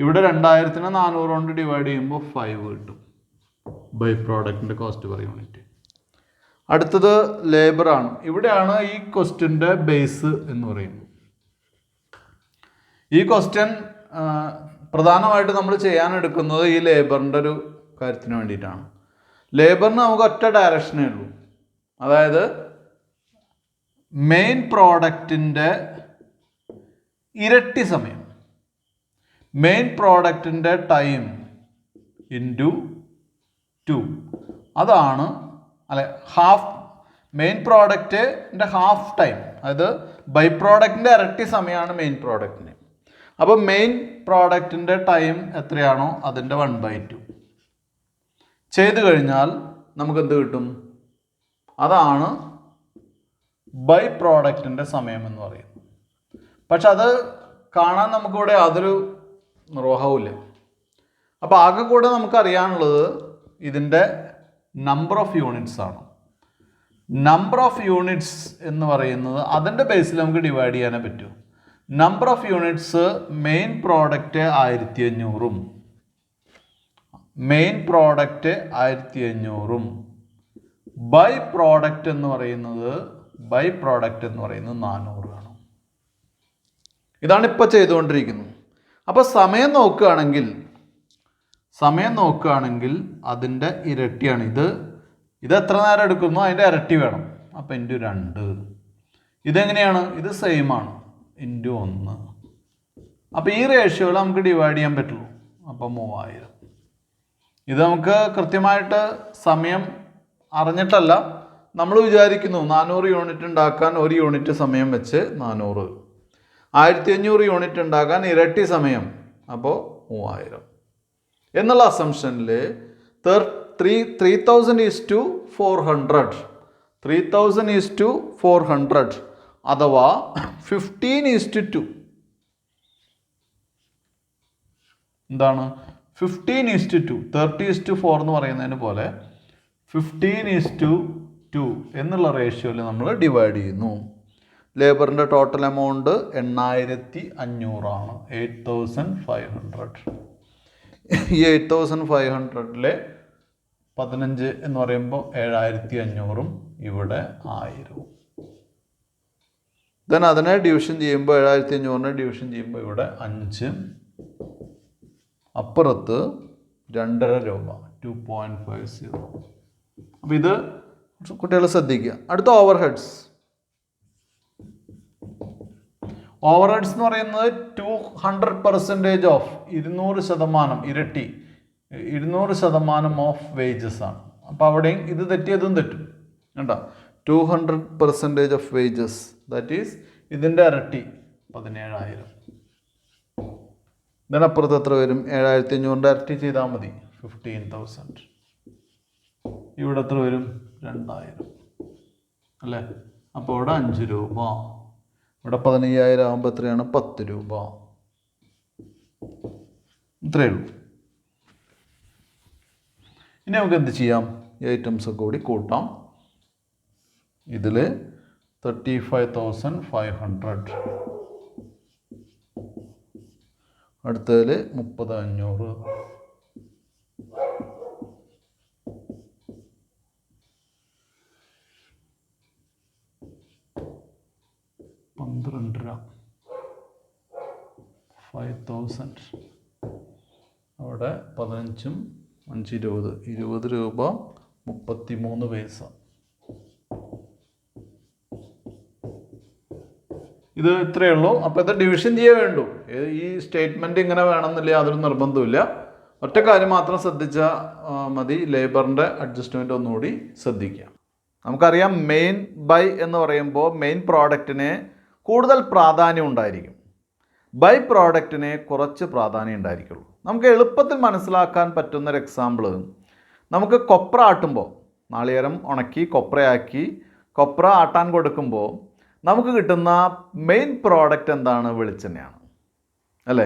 ഇവിടെ 2000-നെ 400 കൊണ്ട് ഡിവൈഡ് ചെയ്യുമ്പോൾ 5 കിട്ടും ബൈ പ്രോഡക്റ്റിൻ്റെ കോസ്റ്റ് പെർ യൂണിറ്റ്. അടുത്തത് ലേബറാണ്. ഇവിടെയാണ് ഈ ക്വസ്റ്റ്യൻ്റെ ബേസ് എന്ന് പറയുന്നത്. ഈ ക്വസ്റ്റ്യൻ പ്രധാനമായിട്ട് നമ്മൾ ചെയ്യാനെടുക്കുന്നത് ഈ ലേബറിൻ്റെ ഒരു കാര്യത്തിന് വേണ്ടിയിട്ടാണ്. ലേബറിന് നമുക്ക് ഒറ്റ ഡയറക്ഷനേ ഉള്ളൂ, അതായത് മെയിൻ പ്രോഡക്റ്റിൻ്റെ ഇരട്ടി സമയം, മെയിൻ പ്രോഡക്റ്റിൻ്റെ ടൈം ഇൻറ്റു 2, അതാണ് അല്ലെ ഹാഫ് മെയിൻ പ്രോഡക്റ്റിൻ്റെ ഹാഫ് ടൈം, അതായത് ബൈ പ്രോഡക്റ്റിൻ്റെ ഇരട്ടി സമയമാണ് മെയിൻ പ്രോഡക്റ്റിന്. അപ്പോൾ മെയിൻ പ്രോഡക്റ്റിൻ്റെ ടൈം എത്രയാണോ അതിൻ്റെ 1/2 ചെയ്ത് കഴിഞ്ഞാൽ നമുക്ക് എന്ത് കിട്ടും? അതാണ് ബൈ പ്രോഡക്റ്റിൻ്റെ സമയം എന്ന് പറയുന്നത്. പക്ഷെ അത് കാണാൻ നമുക്കിവിടെ യാതൊരു നിർവാഹവുമില്ല. അപ്പോൾ ആകെ കൂടെ നമുക്കറിയാനുള്ളത് ഇതിൻ്റെ നമ്പർ ഓഫ് യൂണിറ്റ്സ് ആണ്. നമ്പർ ഓഫ് യൂണിറ്റ്സ് എന്ന് പറയുന്നത് അതിൻ്റെ ബേസിൽ നമുക്ക് ഡിവൈഡ് ചെയ്യാനേ പറ്റൂ. Number of units main product 1500-ഉം മെയിൻ പ്രോഡക്റ്റ് 1500-ഉം ബൈ പ്രോഡക്റ്റ് എന്ന് പറയുന്നത് 400 ആണ്. ഇതാണ് ഇപ്പോൾ ചെയ്തുകൊണ്ടിരിക്കുന്നത്. അപ്പോൾ സമയം നോക്കുകയാണെങ്കിൽ അതിൻ്റെ ഇരട്ടിയാണ്. ഇത് എത്ര നേരം എടുക്കുന്നു അതിൻ്റെ ഇരട്ടി വേണം. അപ്പോൾ ഇൻറ്റു 2. ഇതെങ്ങനെയാണ്? ഇത് സെയിം ആണ്, ഇൻറ്റു 1. അപ്പോൾ ഈ റേഷ്യോയിൽ നമുക്ക് ഡിവൈഡ് ചെയ്യാൻ പറ്റുള്ളൂ. അപ്പോൾ 3000. ഇത് നമുക്ക് കൃത്യമായിട്ട് സമയം അറിഞ്ഞിട്ടല്ല, നമ്മൾ വിചാരിക്കുന്നു 400 യൂണിറ്റ് ഉണ്ടാക്കാൻ 1 യൂണിറ്റ് സമയം വെച്ച് 400, 1500 യൂണിറ്റ് ഉണ്ടാക്കാൻ ഇരട്ടി സമയം, അപ്പോൾ 3000 എന്നുള്ള അസംഷനിൽ 3000:400 അഥവാ 15:2. എന്താണ് 15:2? 30:4 എന്ന് പറയുന്നതിന് പോലെ 15:2 എന്നുള്ള റേഷ്യോയിൽ നമ്മൾ ഡിവൈഡ് ചെയ്യുന്നു. ലേബറിൻ്റെ ടോട്ടൽ എമൗണ്ട് 8500 ആണ്, 8500. ഈ 8500-ലെ 15 എന്ന് പറയുമ്പോൾ 7500-ഉം ഇവിടെ 1000-ഉം. ദെൻ അതിനെ ഡിവിഷൻ ചെയ്യുമ്പോൾ 7500-നെ ഡിവിഷൻ ചെയ്യുമ്പോൾ ഇവിടെ 5, അപ്പുറത്ത് 2.5 രൂപ, 2.50. അപ്പോൾ ഇത് കുട്ടികൾ ശ്രദ്ധിക്കുക. അടുത്ത ഓവർഹെഡ്സ് എന്ന് പറയുന്നത് 200% ഓഫ് 200% ഇരട്ടി 200% ഓഫ് വേജസ് ആണ്. അപ്പോൾ അവിടെയും ഇത് തെറ്റിയതും തെറ്റും കേട്ടോ. 200% ഓഫ് വേജസ്, ദാറ്റ് ഈസ് ഇതിൻ്റെ ഇരട്ടി 17000. ഇതിനപ്പുറത്ത് എത്ര വരും? 7500-ൻ്റെ ഇരട്ടി ചെയ്താൽ മതി, 15000. ഇവിടെ എത്ര വരും? 2000 അല്ലേ? അപ്പോൾ ഇവിടെ 5 രൂപ, ഇവിടെ 15000 ആകുമ്പോൾ എത്രയാണ്? 10 രൂപ. ഇത്രയേ ഉള്ളൂ. ഇനി നമുക്ക് എന്ത് ചെയ്യാം? ഈ ഐറ്റംസ് ഒക്കെ കൂടി കൂട്ടാം. ഇതിൽ 35,500, അടുത്തതിൽ 30,500, രൂപ 5000, അവിടെ 15ഉം 5 20 രൂപ 33 പൈസ. ഇത് ഇത്രയേ ഉള്ളൂ. അപ്പോൾ ഇത് ഡിവിഷൻ ചെയ്യേ വേണ്ടൂ. ഈ സ്റ്റേറ്റ്മെൻറ്റ് ഇങ്ങനെ വേണമെന്നില്ല, യാതൊരു നിർബന്ധമില്ല. ഒറ്റ കാര്യം മാത്രം ശ്രദ്ധിച്ചാൽ മതി, ലേബറിൻ്റെ അഡ്ജസ്റ്റ്മെൻറ്റ് ഒന്നുകൂടി ശ്രദ്ധിക്കുക. നമുക്കറിയാം മെയിൻ ബൈ എന്ന് പറയുമ്പോൾ മെയിൻ പ്രോഡക്റ്റിന് കൂടുതൽ പ്രാധാന്യം ഉണ്ടായിരിക്കും, ബൈ പ്രോഡക്റ്റിന് കുറച്ച് പ്രാധാന്യം ഉണ്ടായിരിക്കുള്ളൂ. നമുക്ക് എളുപ്പത്തിൽ മനസ്സിലാക്കാൻ പറ്റുന്നൊരു എക്സാമ്പിൾ, നമുക്ക് കൊപ്ര ആട്ടുമ്പോൾ, നാളികേരം ഉണക്കി കൊപ്രയാക്കി കൊപ്ര ആട്ടാൻ കൊടുക്കുമ്പോൾ നമുക്ക് കിട്ടുന്ന മെയിൻ പ്രോഡക്റ്റ് എന്താണ്? വെളിച്ചെണ്ണയാണ് അല്ലേ?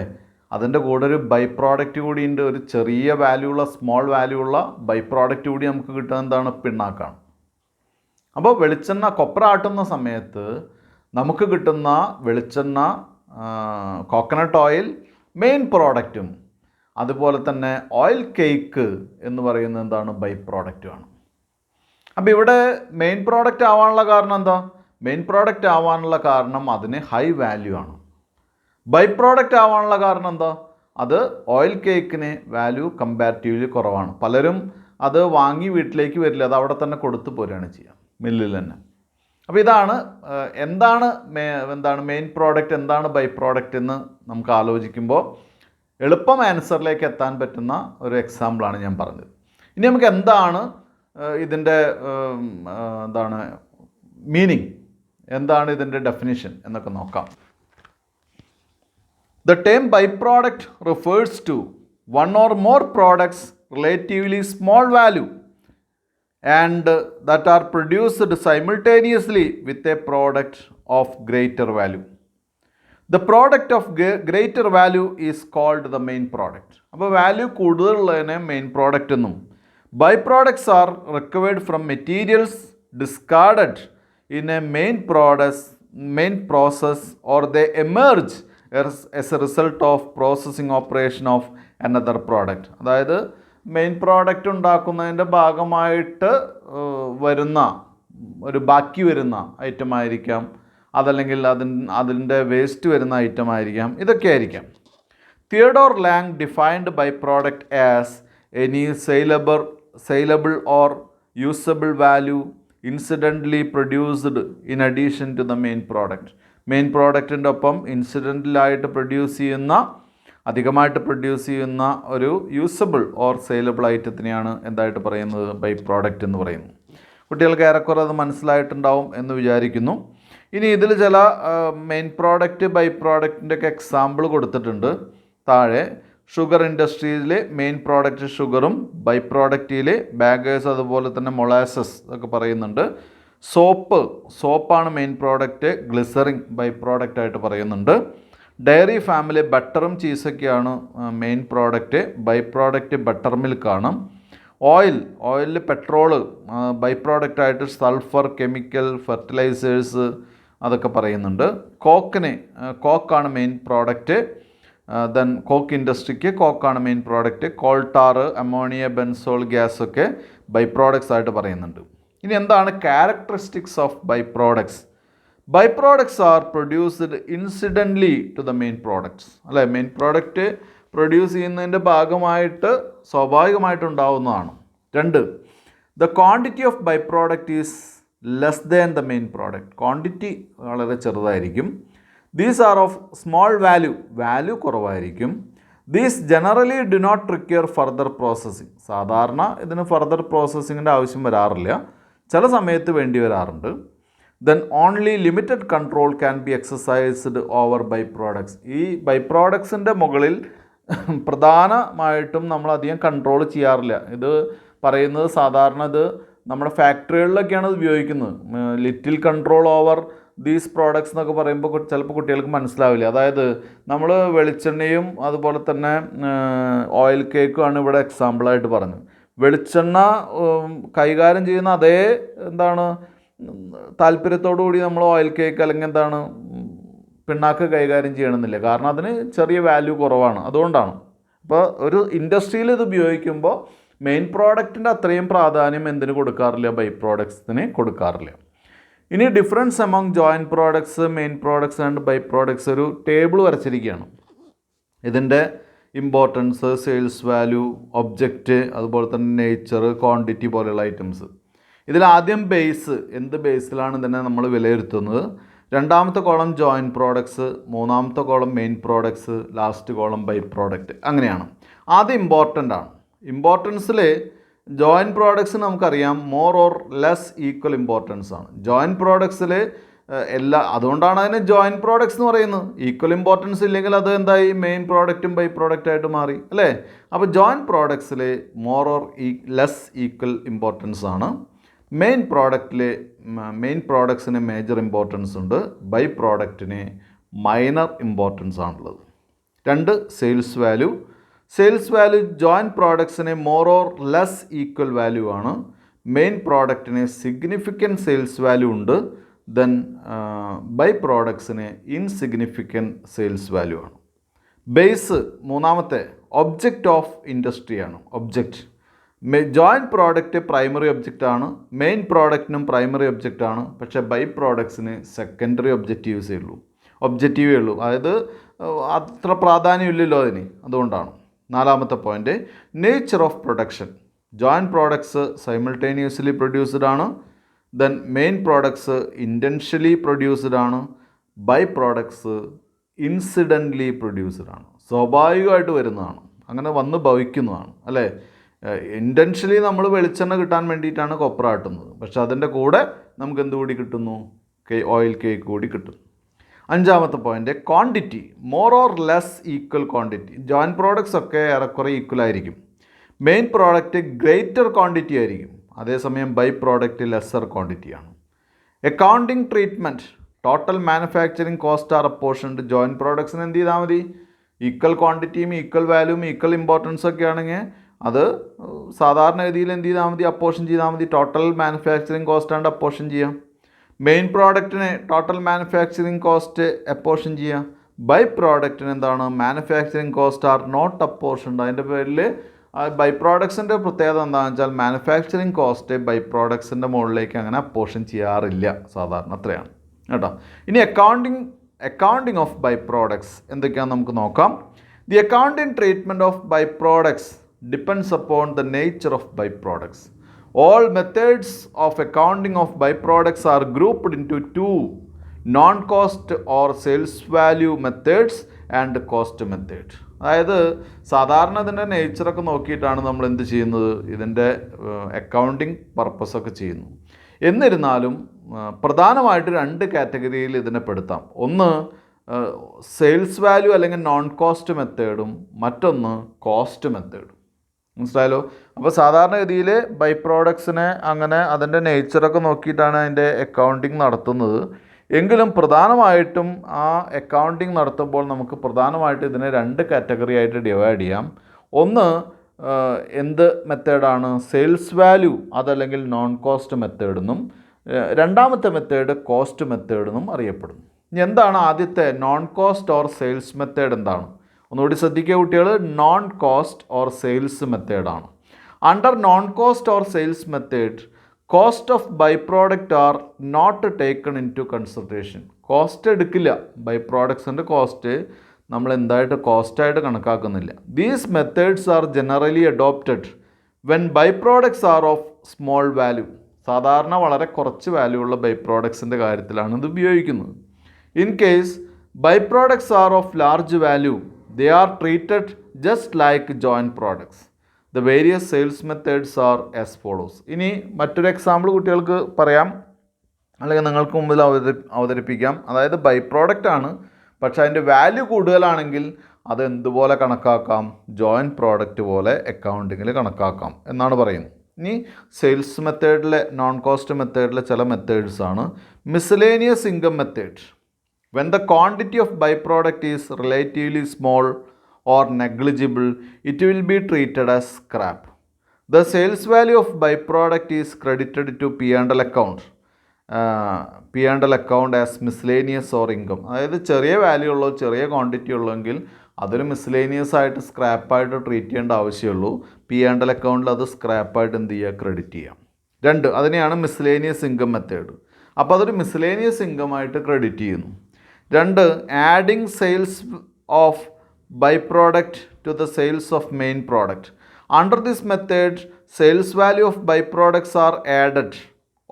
അതിൻ്റെ കൂടെ ഒരു ബൈ പ്രോഡക്റ്റ് കൂടി ഉണ്ട്, ഒരു ചെറിയ വാല്യൂ ഉള്ള സ്മോൾ വാല്യൂ ഉള്ള ബൈ പ്രോഡക്റ്റ് കൂടി നമുക്ക് കിട്ടുന്നത് എന്താണ്? പിണ്ണാക്കാണ്. അപ്പോൾ വെളിച്ചെണ്ണ കൊപ്ര ആട്ടുന്ന സമയത്ത് നമുക്ക് കിട്ടുന്ന വെളിച്ചെണ്ണ, കോക്കനട്ട് ഓയിൽ മെയിൻ പ്രോഡക്റ്റും, അതുപോലെ തന്നെ ഓയിൽ കേക്ക് എന്ന് പറയുന്നത് എന്താണ്? ബൈ പ്രോഡക്റ്റുമാണ്. അപ്പോൾ ഇവിടെ മെയിൻ പ്രോഡക്റ്റ് ആവാനുള്ള കാരണം എന്താ? മെയിൻ പ്രോഡക്റ്റ് ആവാനുള്ള കാരണം അതിന് ഹൈ വാല്യൂ ആണ്. ബൈ പ്രോഡക്റ്റ് ആവാനുള്ള കാരണം എന്താ? അത് ഓയിൽ കേക്കിന് വാല്യൂ കമ്പാരിറ്റീവ്ലി കുറവാണ്. പലരും അത് വാങ്ങി വീട്ടിലേക്ക് വരില്ല, അത് അവിടെ തന്നെ കൊടുത്തു പോരുകയാണ് ചെയ്യുക, മില്ലിൽ തന്നെ. അപ്പോൾ ഇതാണ് എന്താണ് മെയിൻ പ്രോഡക്റ്റ്, എന്താണ് ബൈ പ്രോഡക്റ്റ് എന്ന് നമുക്ക് ആലോചിക്കുമ്പോൾ എളുപ്പം ആൻസറിലേക്ക് എത്താൻ പറ്റുന്ന ഒരു എക്സാമ്പിളാണ് ഞാൻ പറഞ്ഞത്. ഇനി നമുക്ക് എന്താണ് ഇതിൻ്റെ മീനിങ്, എന്താണ് ഇതിൻ്റെ ഡെഫിനിഷൻ എന്നൊക്കെ നോക്കാം. The term byproduct refers to one or more products relatively small value and that are produced simultaneously with a product of greater value. The product of greater value is called the main product. അപ്പോൾ വാല്യൂ കൂടുതലുള്ളതിനെ മെയിൻ പ്രോഡക്റ്റ് എന്നും, by products are recovered from materials discarded in a main process or they emerge as a result of processing operation of another product. അതായത് മെയിൻ പ്രോഡക്റ്റ് ഉണ്ടാക്കുന്നതിൻ്റെ ഭാഗമായിട്ട് വരുന്ന ബാക്കി വരുന്ന ഐറ്റം ആയിരിക്കാം, അതല്ലെങ്കിൽ അതിൻ്റെ വേസ്റ്റ് വരുന്ന ഐറ്റം ആയിരിക്കാം, ഇതൊക്കെ ആയിരിക്കാം. Theodore Lang defined by product as any saleable or usable value incidentally produced in addition to the main product. Main പ്രോഡക്റ്റിൻ്റെ ഒപ്പം ഇൻസിഡൻ്റലായിട്ട് അധികമായിട്ട് പ്രൊഡ്യൂസ് ചെയ്യുന്ന ഒരു യൂസബിൾ ഓർ സെയിലബിൾ ഐറ്റത്തിനെയാണ് എന്തായിട്ട് പറയുന്നത്? ബൈ പ്രോഡക്റ്റ് എന്ന് പറയുന്നു. കുട്ടികൾക്ക് ഏറെക്കുറെ അത് മനസ്സിലായിട്ടുണ്ടാവും എന്ന് വിചാരിക്കുന്നു. ഇനി ഇതിൽ ചില മെയിൻ പ്രോഡക്റ്റ് ബൈ പ്രോഡക്റ്റിൻ്റെ ഒക്കെ എക്സാമ്പിൾ കൊടുത്തിട്ടുണ്ട് താഴെ. ഷുഗർ ഇൻഡസ്ട്രിയിൽ മെയിൻ പ്രോഡക്റ്റ് ഷുഗറും, ബൈ പ്രോഡക്റ്റിൽ ബാഗേഴ്സ്, അതുപോലെ തന്നെ മൊളാസസ് ഒക്കെ പറയുന്നുണ്ട്. സോപ്പാണ് main product, glycerine by product ആയിട്ട് പറയുന്നുണ്ട്. ഡയറി ഫാമിലി ബട്ടറും ചീസൊക്കെയാണ് main product, by product butter മിൽക്കാണ്. ഓയിലിൽ പെട്രോള് ബൈ പ്രോഡക്റ്റായിട്ട് സൾഫർ, കെമിക്കൽ, ഫെർട്ടിലൈസേഴ്സ് അതൊക്കെ പറയുന്നുണ്ട്. കോക്കാണ് മെയിൻ പ്രോഡക്റ്റ്. ദെൻ കോക്ക് ഇൻഡസ്ട്രിക്ക് കോക്കാണ് main product. Coal tar, ammonia, benzol ഗ്യാസൊക്കെ ബൈ പ്രോഡക്ട്സ് ആയിട്ട് പറയുന്നുണ്ട്. ഇനി എന്താണ് characteristics of by products? By products are produced incidentally to the main products. അല്ലേ, മെയിൻ പ്രോഡക്റ്റ് പ്രൊഡ്യൂസ് ചെയ്യുന്നതിൻ്റെ ഭാഗമായിട്ട് സ്വാഭാവികമായിട്ടുണ്ടാവുന്നതാണ്. 2, the quantity of by product is less than the main product. Quantity വളരെ ചെറുതായിരിക്കും. These are of small value കുറവായിരിക്കും. These generally do not require further processing. സാധാരണ ഇതിന് ഫർദർ പ്രോസസ്സിങ്ങിൻ്റെ ആവശ്യം വരാറില്ല, ചില സമയത്ത് വേണ്ടി വരാറുണ്ട്. Then only limited control can be exercised over by products. ഈ ബൈ പ്രോഡക്ട്സിൻ്റെ മുകളിൽ പ്രധാനമായിട്ടും നമ്മൾ അധികം കൺട്രോൾ ചെയ്യാറില്ല. ഇത് പറയുന്നത് സാധാരണ ഇത് നമ്മുടെ ഫാക്ടറികളിലൊക്കെയാണ് ഇത് ഉപയോഗിക്കുന്നത്. Little control over these products എന്നൊക്കെ പറയുമ്പോൾ ചിലപ്പോൾ കുട്ടികൾക്ക് മനസ്സിലാവില്ല. അതായത് നമ്മൾ വെളിച്ചെണ്ണയും അതുപോലെ തന്നെ ഓയിൽ കേക്കുമാണ് ഇവിടെ എക്സാമ്പിളായിട്ട് പറഞ്ഞത്. വെളിച്ചെണ്ണ കൈകാര്യം ചെയ്യുന്ന അതേ താല്പര്യത്തോടു കൂടി നമ്മൾ ഓയിൽ കേക്ക് അല്ലെങ്കിൽ പിണ്ണാക്ക് കൈകാര്യം ചെയ്യണമെന്നില്ല. കാരണം അതിന് ചെറിയ വാല്യൂ കുറവാണ്, അതുകൊണ്ടാണ്. അപ്പോൾ ഒരു ഇൻഡസ്ട്രിയിൽ ഇത് ഉപയോഗിക്കുമ്പോൾ മെയിൻ പ്രോഡക്റ്റിൻ്റെ അത്രയും പ്രാധാന്യം എന്തിന് കൊടുക്കാറില്ല? ബൈ പ്രോഡക്ട്സിന് കൊടുക്കാറില്ല. ഇനി difference among joint products, main products and by products ഒരു ടേബിൾ വരച്ചിരിക്കുകയാണ്. ഇതിൻ്റെ ഇമ്പോർട്ടൻസ്, സെയിൽസ് വാല്യൂ, ഒബ്ജക്റ്റ്, അതുപോലെ തന്നെ നേച്ചർ, ക്വാണ്ടിറ്റി പോലെയുള്ള ഐറ്റംസ്. ഇതിലാദ്യം എന്ത് ബേസിലാണ് ഇതിനെ നമ്മൾ വിലയിരുത്തുന്നത്? രണ്ടാമത്തെ കോളം ജോയിൻറ്റ് പ്രോഡക്ട്സ്, മൂന്നാമത്തെ column main products, last column by product. അങ്ങനെയാണ്. ആദ്യം ഇമ്പോർട്ടൻ്റ് ആണ്. ഇമ്പോർട്ടൻസിൽ ജോയിൻറ്റ് പ്രോഡക്ട്സ് നമുക്കറിയാം more or less equal importance ആണ്. ജോയിൻറ്റ് പ്രോഡക്ട്സിൽ അതുകൊണ്ടാണ് അതിന് ജോയിൻറ്റ് പ്രോഡക്ട്സ് എന്ന് പറയുന്നത്. ഈക്വൽ ഇമ്പോർട്ടൻസ് ഇല്ലെങ്കിൽ അത് എന്തായി? മെയിൻ പ്രോഡക്റ്റും ബൈ പ്രോഡക്റ്റായിട്ട് മാറി, അല്ലേ? അപ്പോൾ ജോയിൻറ്റ് പ്രോഡക്ട്സിൽ more or less equal importance ആണ്. മെയിൻ പ്രോഡക്ട്സിന് മേജർ ഇമ്പോർട്ടൻസ് ഉണ്ട്, ബൈ പ്രോഡക്റ്റിന് മൈനർ ഇമ്പോർട്ടൻസ് ആണുള്ളത്. 2, സെയിൽസ് വാല്യൂ ജോയിൻറ്റ് പ്രോഡക്ട്സിന് more or less equal value ആണ്. മെയിൻ പ്രോഡക്റ്റിന് സിഗ്നിഫിക്കൻറ്റ് സെയിൽസ് വാല്യൂ ഉണ്ട്. ദെൻ ബൈ പ്രോഡക്ട്സിന് ഇൻസിഗ്നിഫിക്കൻറ്റ് സെയിൽസ് വാല്യൂ ആണ്. ബേസ് മൂന്നാമത്തെ ഒബ്ജക്റ്റ് ഓഫ് ഇൻഡസ്ട്രിയാണ്. ഒബ്ജക്റ്റ് ജോയിൻറ്റ് പ്രോഡക്റ്റ് പ്രൈമറി ഒബ്ജക്റ്റാണ്, മെയിൻ പ്രോഡക്റ്റിനും പ്രൈമറി ഒബ്ജക്റ്റാണ്. പക്ഷേ ബൈ പ്രോഡക്ട്സിന് സെക്കൻഡറി ഒബ്ജക്റ്റ് യൂസ് ചെയ്യുള്ളൂ. ഒബ്ജക്റ്റീവേ ഉള്ളൂ, അതായത് അത്ര പ്രാധാന്യമില്ലല്ലോ അതിന്, അതുകൊണ്ടാണ്. നാലാമത്തെ point, nature of production. Joint products simultaneously produced ആണ്. Then main products intentionally produced ആണ്. ബൈ പ്രോഡക്ട്സ് ഇൻസിഡൻ്റലി പ്രൊഡ്യൂസ്ഡ് ആണ്, സ്വാഭാവികമായിട്ട് വരുന്നതാണ്, അങ്ങനെ വന്ന് ഭവിക്കുന്നതാണ് അല്ലേ. ഇൻറ്റൻഷ്യലി നമ്മൾ വെളിച്ചെണ്ണ കിട്ടാൻ വേണ്ടിയിട്ടാണ് കൊപ്ര ആട്ടുന്നത്, പക്ഷെ അതിൻ്റെ കൂടെ നമുക്ക് എന്ത് കൂടി കിട്ടുന്നു? ഓയിൽ കേക്ക് കൂടി കിട്ടും. അഞ്ചാമത്തെ point, quantity. More or less equal quantity. Joint products ഒക്കെ ഏറെക്കുറെ ഈക്വൽ ആയിരിക്കും. മെയിൻ പ്രോഡക്റ്റ് ഗ്രേറ്റർ ക്വാണ്ടിറ്റി ആയിരിക്കും, അതേസമയം ബൈ പ്രോഡക്റ്റ് ലെസ്സർ ക്വാണ്ടിറ്റിയാണ്. Accounting treatment. Total manufacturing cost are apportioned. Joint പ്രോഡക്ട്സിന് എന്ത് ചെയ്താൽ മതി? ഈക്വൽ ക്വാണ്ടിറ്റിയും ഈക്വൽ വാല്യൂവും ഈക്വൽ ഇമ്പോർട്ടൻസും ഒക്കെ ആണെങ്കിൽ അത് സാധാരണഗതിയിൽ എന്ത് ചെയ്താൽ മതി? അപ്പോർഷൻ ചെയ്താൽ മതി. Total manufacturing cost and apportion ചെയ്യാം. മെയിൻ പ്രോഡക്റ്റിന് ടോട്ടൽ മാനുഫാക്ചറിങ് കോസ്റ്റ് അപ്പോർഷൻ ചെയ്യാം. ബൈ പ്രോഡക്റ്റിന് എന്താണ്? Manufacturing cost are not apportioned. അതിൻ്റെ പേരിൽ ബൈ പ്രോഡക്ട്സിൻ്റെ പ്രത്യേകത എന്താണെന്ന് വെച്ചാൽ മാനുഫാക്ചറിങ് കോസ്റ്റ് ബൈ പ്രോഡക്ട്സിൻ്റെ മുകളിലേക്ക് അങ്ങനെ അപ്പോർഷൻ ചെയ്യാറില്ല സാധാരണ, അത്രയാണ് കേട്ടോ. ഇനി അക്കൗണ്ടിങ് ഓഫ് ബൈ പ്രോഡക്ട്സ് എന്തൊക്കെയാണെന്ന് നമുക്ക് നോക്കാം. The accounting treatment of by products depends upon the nature of by products. All methods of accounting of byproducts are grouped into two: non-cost or sales value methods and cost method. അതായത് സാധാരണ ഇതിൻ്റെ നേച്ചറൊക്കെ നോക്കിയിട്ടാണ് നമ്മൾ എന്ത് ചെയ്യുന്നത്? ഇതിൻ്റെ അക്കൗണ്ടിങ് പർപ്പസൊക്കെ ചെയ്യുന്നു. എന്നിരുന്നാലും പ്രധാനമായിട്ട് രണ്ട് കാറ്റഗറിയിൽ ഇതിനെ പെടുത്താം. ഒന്ന് സെയിൽസ് വാല്യൂ അല്ലെങ്കിൽ നോൺ കോസ്റ്റ് മെത്തേഡും, മറ്റൊന്ന് കോസ്റ്റ് മെത്തേഡും. മനസ്സിലായല്ലോ? അപ്പോൾ സാധാരണഗതിയിൽ ബൈ പ്രോഡക്ട്സിനെ അങ്ങനെ അതിൻ്റെ നേച്ചറൊക്കെ നോക്കിയിട്ടാണ് അതിൻ്റെ അക്കൗണ്ടിങ് നടത്തുന്നത്. എങ്കിലും പ്രധാനമായിട്ടും ആ അക്കൗണ്ടിങ് നടത്തുമ്പോൾ നമുക്ക് പ്രധാനമായിട്ട് ഇതിനെ രണ്ട് കാറ്റഗറി ആയിട്ട് ഡിവൈഡ് ചെയ്യാം. ഒന്ന് എന്ത് മെത്തേഡാണ്? സെയിൽസ് വാല്യൂ, അതല്ലെങ്കിൽ നോൺ കോസ്റ്റ് മെത്തേഡെന്നും, രണ്ടാമത്തെ മെത്തേഡ് കോസ്റ്റ് മെത്തേഡെന്നും അറിയപ്പെടുന്നു. ഇനി എന്താണ് ആദ്യത്തെ non cost or sales method? എന്താണ്? ഒന്നുകൂടി ശ്രദ്ധിക്കുക കുട്ടികൾ. നോൺ കോസ്റ്റ് ഓർ സെയിൽസ് മെത്തേഡാണ്. Under non cost or sales method, cost of by product are not taken into consideration. Cost എടുക്കില്ല, ബൈ പ്രോഡക്ട്സിൻ്റെ കോസ്റ്റ് നമ്മൾ എന്തായിട്ട് കോസ്റ്റായിട്ട് കണക്കാക്കുന്നില്ല. These methods are generally adopted when by products are of small value. സാധാരണ വളരെ കുറച്ച് വാല്യൂ ഉള്ള ബൈ പ്രോഡക്ട്സിൻ്റെ കാര്യത്തിലാണ് ഇത് ഉപയോഗിക്കുന്നത്. In case by products are of large value, they are treated just like joint products. The various sales methods are as follows. ഇനി മറ്റൊരു എക്സാമ്പിൾ കുട്ടികൾക്ക് പറയാം, അല്ലെങ്കിൽ നിങ്ങൾക്ക് മുമ്പിൽ അവതരിപ്പിക്കാം. അതായത് ബൈ പ്രോഡക്റ്റ് ആണ്, പക്ഷേ അതിൻ്റെ വാല്യൂ കൂടുതലാണെങ്കിൽ അത് എന്തുപോലെ കണക്കാക്കാം? ജോയിൻറ്റ് പ്രോഡക്റ്റ് പോലെ അക്കൗണ്ടിങ്ങിൽ കണക്കാക്കാം എന്നാണ് പറയുന്നത്. ഇനി സെയിൽസ് മെത്തേഡിലെ നോൺ കോസ്റ്റ് മെത്തേഡിലെ ചില മെത്തേഡ്സ് ആണ്. Miscellaneous income method. When the quantity of byproduct is relatively small or negligible, it will be treated as scrap. The sales value of byproduct is credited to P&L account. P&L account as miscellaneous or income. അതായത് ചെറിയ വാല്യൂ ഉള്ളൂ, ചെറിയ ക്വാണ്ടിറ്റി ഉള്ളെങ്കിൽ അതൊരു മിസ്ലേനിയസ് ആയിട്ട് സ്ക്രാപ്പായിട്ട് ട്രീറ്റ് ചെയ്യേണ്ട ആവശ്യമുള്ളൂ. P&L അക്കൗണ്ടിൽ അത് സ്ക്രാപ്പായിട്ട് എന്ത് ചെയ്യുക? ക്രെഡിറ്റ് ചെയ്യാം. രണ്ട്, അതിനെയാണ് മിസ്ലേനിയസ് ഇൻകം മെത്തേഡ്. അപ്പോൾ അതൊരു മിസ്ലേനിയസ് ഇൻകം ആയിട്ട് ക്രെഡിറ്റ് ചെയ്യുന്നു. രണ്ട്, adding sales of by product to the sales of main product. Under this method, sales value of by products are added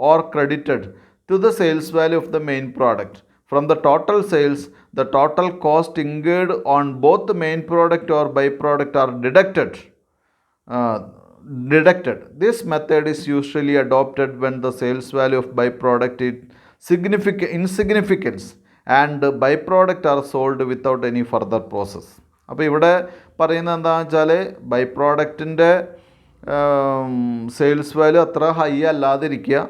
or credited to the sales value of the main product. From the total sales, the total cost incurred on both the main product or by product are deducted. This method is usually adopted when the sales value of byproduct is insignificant and byproduct are sold without any further process. അപ്പോൾ ഇവിടെ പറയുന്നത് എന്താണെന്ന് വെച്ചാൽ ബൈ പ്രോഡക്റ്റിൻ്റെ സെയിൽസ് വാല്യൂ അത്ര ഹൈ അല്ലാതിരിക്കുക,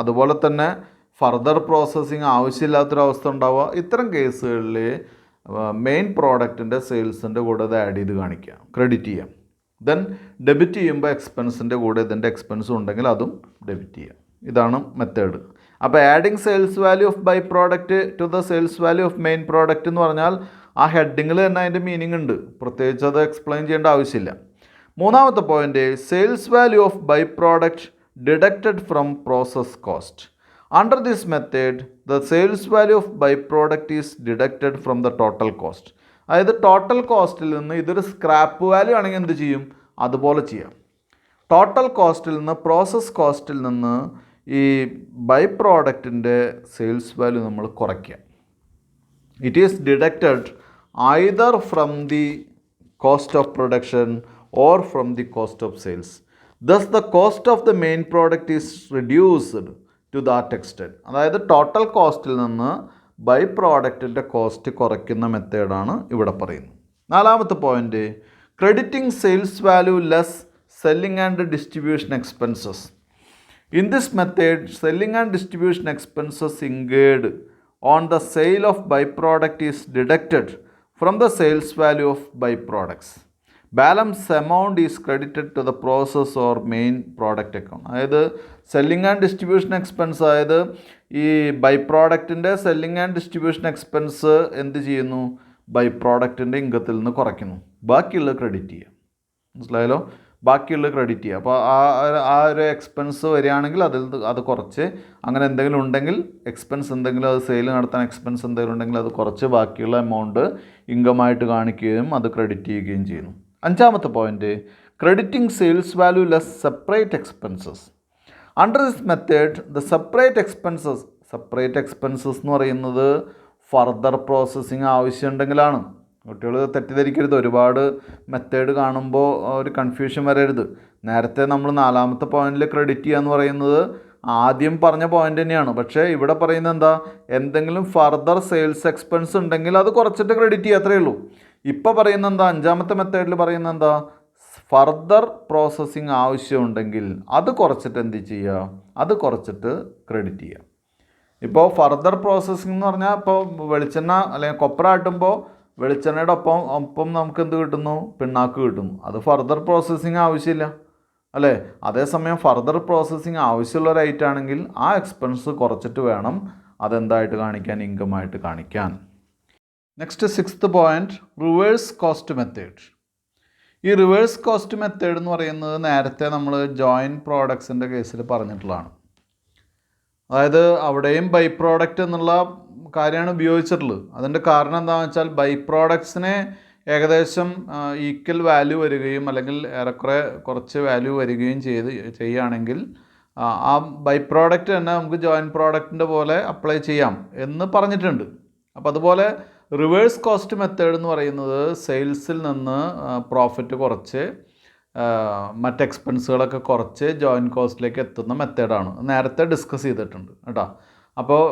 അതുപോലെ തന്നെ ഫർദർ പ്രോസസ്സിങ് ആവശ്യമില്ലാത്തൊരവസ്ഥ ഉണ്ടാവുക. ഇത്തരം കേസുകളിൽ മെയിൻ പ്രോഡക്റ്റിൻ്റെ സെയിൽസിൻ്റെ കൂടെ അത് ആഡ് ചെയ്ത് കാണിക്കുക, ക്രെഡിറ്റ് ചെയ്യാം. ദെൻ ഡെബിറ്റ് ചെയ്യുമ്പോൾ എക്സ്പെൻസിൻ്റെ കൂടെ ഇതിൻ്റെ എക്സ്പെൻസും ഉണ്ടെങ്കിൽ അതും ഡെബിറ്റ് ചെയ്യാം. ഇതാണ് മെത്തേഡ്. അപ്പോൾ adding sales value of by product to the sales value of main product എന്ന് പറഞ്ഞാൽ ആ ഹെഡിങ്ങിൽ തന്നെ അതിൻ്റെ മീനിങ് ഉണ്ട്, പ്രത്യേകിച്ച് അത് എക്സ്പ്ലെയിൻ ചെയ്യേണ്ട ആവശ്യമില്ല. മൂന്നാമത്തെ point, sales value of by product deducted from process cost. Under this method, the sales value of byproduct is deducted from the total cost. അതായത് ടോട്ടൽ കോസ്റ്റിൽ നിന്ന് ഇതൊരു സ്ക്രാപ്പ് വാല്യൂ ആണെങ്കിൽ എന്ത് ചെയ്യും, അതുപോലെ ചെയ്യാം. ടോട്ടൽ കോസ്റ്റിൽ നിന്ന് പ്രോസസ് കോസ്റ്റിൽ നിന്ന് ഈ ബൈ പ്രോഡക്റ്റിൻ്റെ സെയിൽസ് വാല്യൂ നമ്മൾ കുറയ്ക്കുക. It is deducted either from the cost of production or from the cost of sales. Thus the cost of the main product is reduced to that extent. അതായത് ടോട്ടൽ കോസ്റ്റിൽ നിന്ന് ബൈ പ്രോഡക്റ്റിൻ്റെ കോസ്റ്റ് കുറയ്ക്കുന്ന മെത്തേഡാണ് ഇവിടെ പറയുന്നത്. നാലാമത്തെ point, crediting sales value less selling and distribution expenses. In this method selling and distribution expenses incurred on the sale of byproduct is deducted from the sales value of byproducts. Balance amount is credited to the process or main product account. അതായത് സെല്ലിംഗ് ആൻഡ് ഡിസ്ട്രിബ്യൂഷൻ എക്സ്പെൻസ്, അതായത് ഈ ബൈ പ്രോഡക്റ്റിൻ്റെ സെല്ലിംഗ് ആൻഡ് ഡിസ്ട്രിബ്യൂഷൻ എക്സ്പെൻസ് എന്ത് ചെയ്യുന്നു, ബൈ പ്രോഡക്റ്റിൻ്റെ ഇൻകത്തിൽ നിന്ന് കുറയ്ക്കുന്നു, ബാക്കിയുള്ളത് ക്രെഡിറ്റ് ചെയ്യുക. മനസ്സിലായല്ലോ, ബാക്കിയുള്ളത് ക്രെഡിറ്റ് ചെയ്യുക. അപ്പോൾ ആ ഒരു എക്സ്പെൻസ് വരികയാണെങ്കിൽ അത് കുറച്ച്, അങ്ങനെ എന്തെങ്കിലും ഉണ്ടെങ്കിൽ എക്സ്പെൻസ് എന്തെങ്കിലും, അത് സെയിൽ നടത്താൻ എക്സ്പെൻസ് എന്തെങ്കിലും ഉണ്ടെങ്കിൽ അത് കുറച്ച് ബാക്കിയുള്ള എമൗണ്ട് ഇൻകമായിട്ട് കാണിക്കുകയും അത് ക്രെഡിറ്റ് ചെയ്യുകയും ചെയ്യുന്നു. അഞ്ചാമത്തെ point, crediting sales value less separate expenses. Under this method the separate expenses എന്ന് പറയുന്നത് ഫർദർ പ്രോസസ്സിങ് ആവശ്യമുണ്ടെങ്കിലാണ്. കുട്ടികൾ തെറ്റിദ്ധരിക്കരുത്, ഒരുപാട് മെത്തേഡ് കാണുമ്പോൾ ഒരു കൺഫ്യൂഷൻ വരരുത്. നേരത്തെ നമ്മൾ നാലാമത്തെ പോയിന്റിൽ ക്രെഡിറ്റ് ചെയ്യുക എന്ന് പറയുന്നത് ആദ്യം പറഞ്ഞ പോയിന്റ് തന്നെയാണ്. പക്ഷേ ഇവിടെ പറയുന്നത് എന്താ, എന്തെങ്കിലും ഫർദർ സെയിൽസ് എക്സ്പെൻസ് ഉണ്ടെങ്കിൽ അത് കുറച്ചിട്ട് ക്രെഡിറ്റ് ചെയ്യുക, അത്രയേ ഉള്ളൂ. ഇപ്പോൾ പറയുന്നത് എന്താ, അഞ്ചാമത്തെ മെത്തേഡിൽ പറയുന്നത് എന്താ, ഫർദർ പ്രോസസ്സിങ് ആവശ്യമുണ്ടെങ്കിൽ അത് കുറച്ചിട്ട് എന്ത് ചെയ്യുക, അത് കുറച്ചിട്ട് ക്രെഡിറ്റ് ചെയ്യുക. ഇപ്പോൾ ഫർദർ പ്രോസസ്സിംഗ് എന്ന് പറഞ്ഞാൽ, ഇപ്പോൾ വെളിച്ചെണ്ണ അല്ലെങ്കിൽ കൊപ്ര ആട്ടുമ്പോൾ വെളിച്ചെണ്ണയുടെ ഒപ്പം നമുക്ക് എന്ത് കിട്ടുന്നു, പിണ്ണാക്ക് കിട്ടുന്നു. അത് ഫർദർ പ്രോസസ്സിങ് ആവശ്യമില്ല അല്ലേ. അതേസമയം ഫർദർ പ്രോസസ്സിങ് ആവശ്യമുള്ള ഒരു ഐറ്റം ആണെങ്കിൽ ആ എക്സ്പെൻസ് കുറച്ചിട്ട് വേണം അതെന്തായിട്ട് കാണിക്കാൻ, ഇൻകമായിട്ട് കാണിക്കാൻ. Next sixth point, reverse cost method. ഈ റിവേഴ്സ് കോസ്റ്റ് മെത്തേഡ് എന്ന് പറയുന്നത് നേരത്തെ നമ്മൾ ജോയിൻറ്റ് പ്രോഡക്ട്സിൻ്റെ കേസിൽ പറഞ്ഞിട്ടുള്ളതാണ്. അതായത് അവിടെയും ബൈ പ്രോഡക്റ്റ് എന്നുള്ള കാര്യമാണ് ഉപയോഗിച്ചിട്ടുള്ളത്. അതിൻ്റെ കാരണം എന്താണെന്ന് വെച്ചാൽ ബൈ പ്രോഡക്ട്സിനെ ഏകദേശം ഈക്വൽ വാല്യൂ വരികയും അല്ലെങ്കിൽ ഏറെക്കുറെ കുറച്ച് വാല്യൂ വരികയും ചെയ്യുകയാണെങ്കിൽ ആ ബൈ പ്രോഡക്റ്റ് തന്നെ നമുക്ക് ജോയിൻറ്റ് പ്രോഡക്റ്റിൻ്റെ പോലെ അപ്ലൈ ചെയ്യാം എന്ന് പറഞ്ഞിട്ടുണ്ട്. അപ്പോൾ അതുപോലെ റിവേഴ്സ് കോസ്റ്റ് മെത്തേഡ് എന്ന് പറയുന്നത് സെയിൽസിൽ നിന്ന് പ്രോഫിറ്റ് കുറച്ച് മറ്റ് എക്സ്പെൻസുകളൊക്കെ കുറച്ച് ജോയിൻറ്റ് കോസ്റ്റിലേക്ക് എത്തുന്ന മെത്തേഡാണ്. നേരത്തെ ഡിസ്കസ് ചെയ്തിട്ടുണ്ട് കേട്ടോ. അപ്പോൾ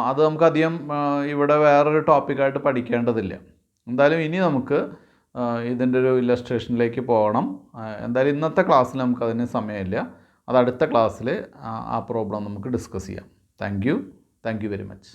അത് നമുക്കധികം ഇവിടെ വേറൊരു ടോപ്പിക്കായിട്ട് പഠിക്കേണ്ടതില്ല. എന്തായാലും ഇനി നമുക്ക് ഇതിൻ്റെ ഒരു ഇല്ലസ്ട്രേഷനിലേക്ക് പോകണം. എന്തായാലും ഇന്നത്തെ ക്ലാസ്സിൽ നമുക്കതിന് സമയമില്ല. അത് അടുത്ത ക്ലാസ്സിൽ ആ പ്രോബ്ലം നമുക്ക് ഡിസ്കസ് ചെയ്യാം. Thank you very much.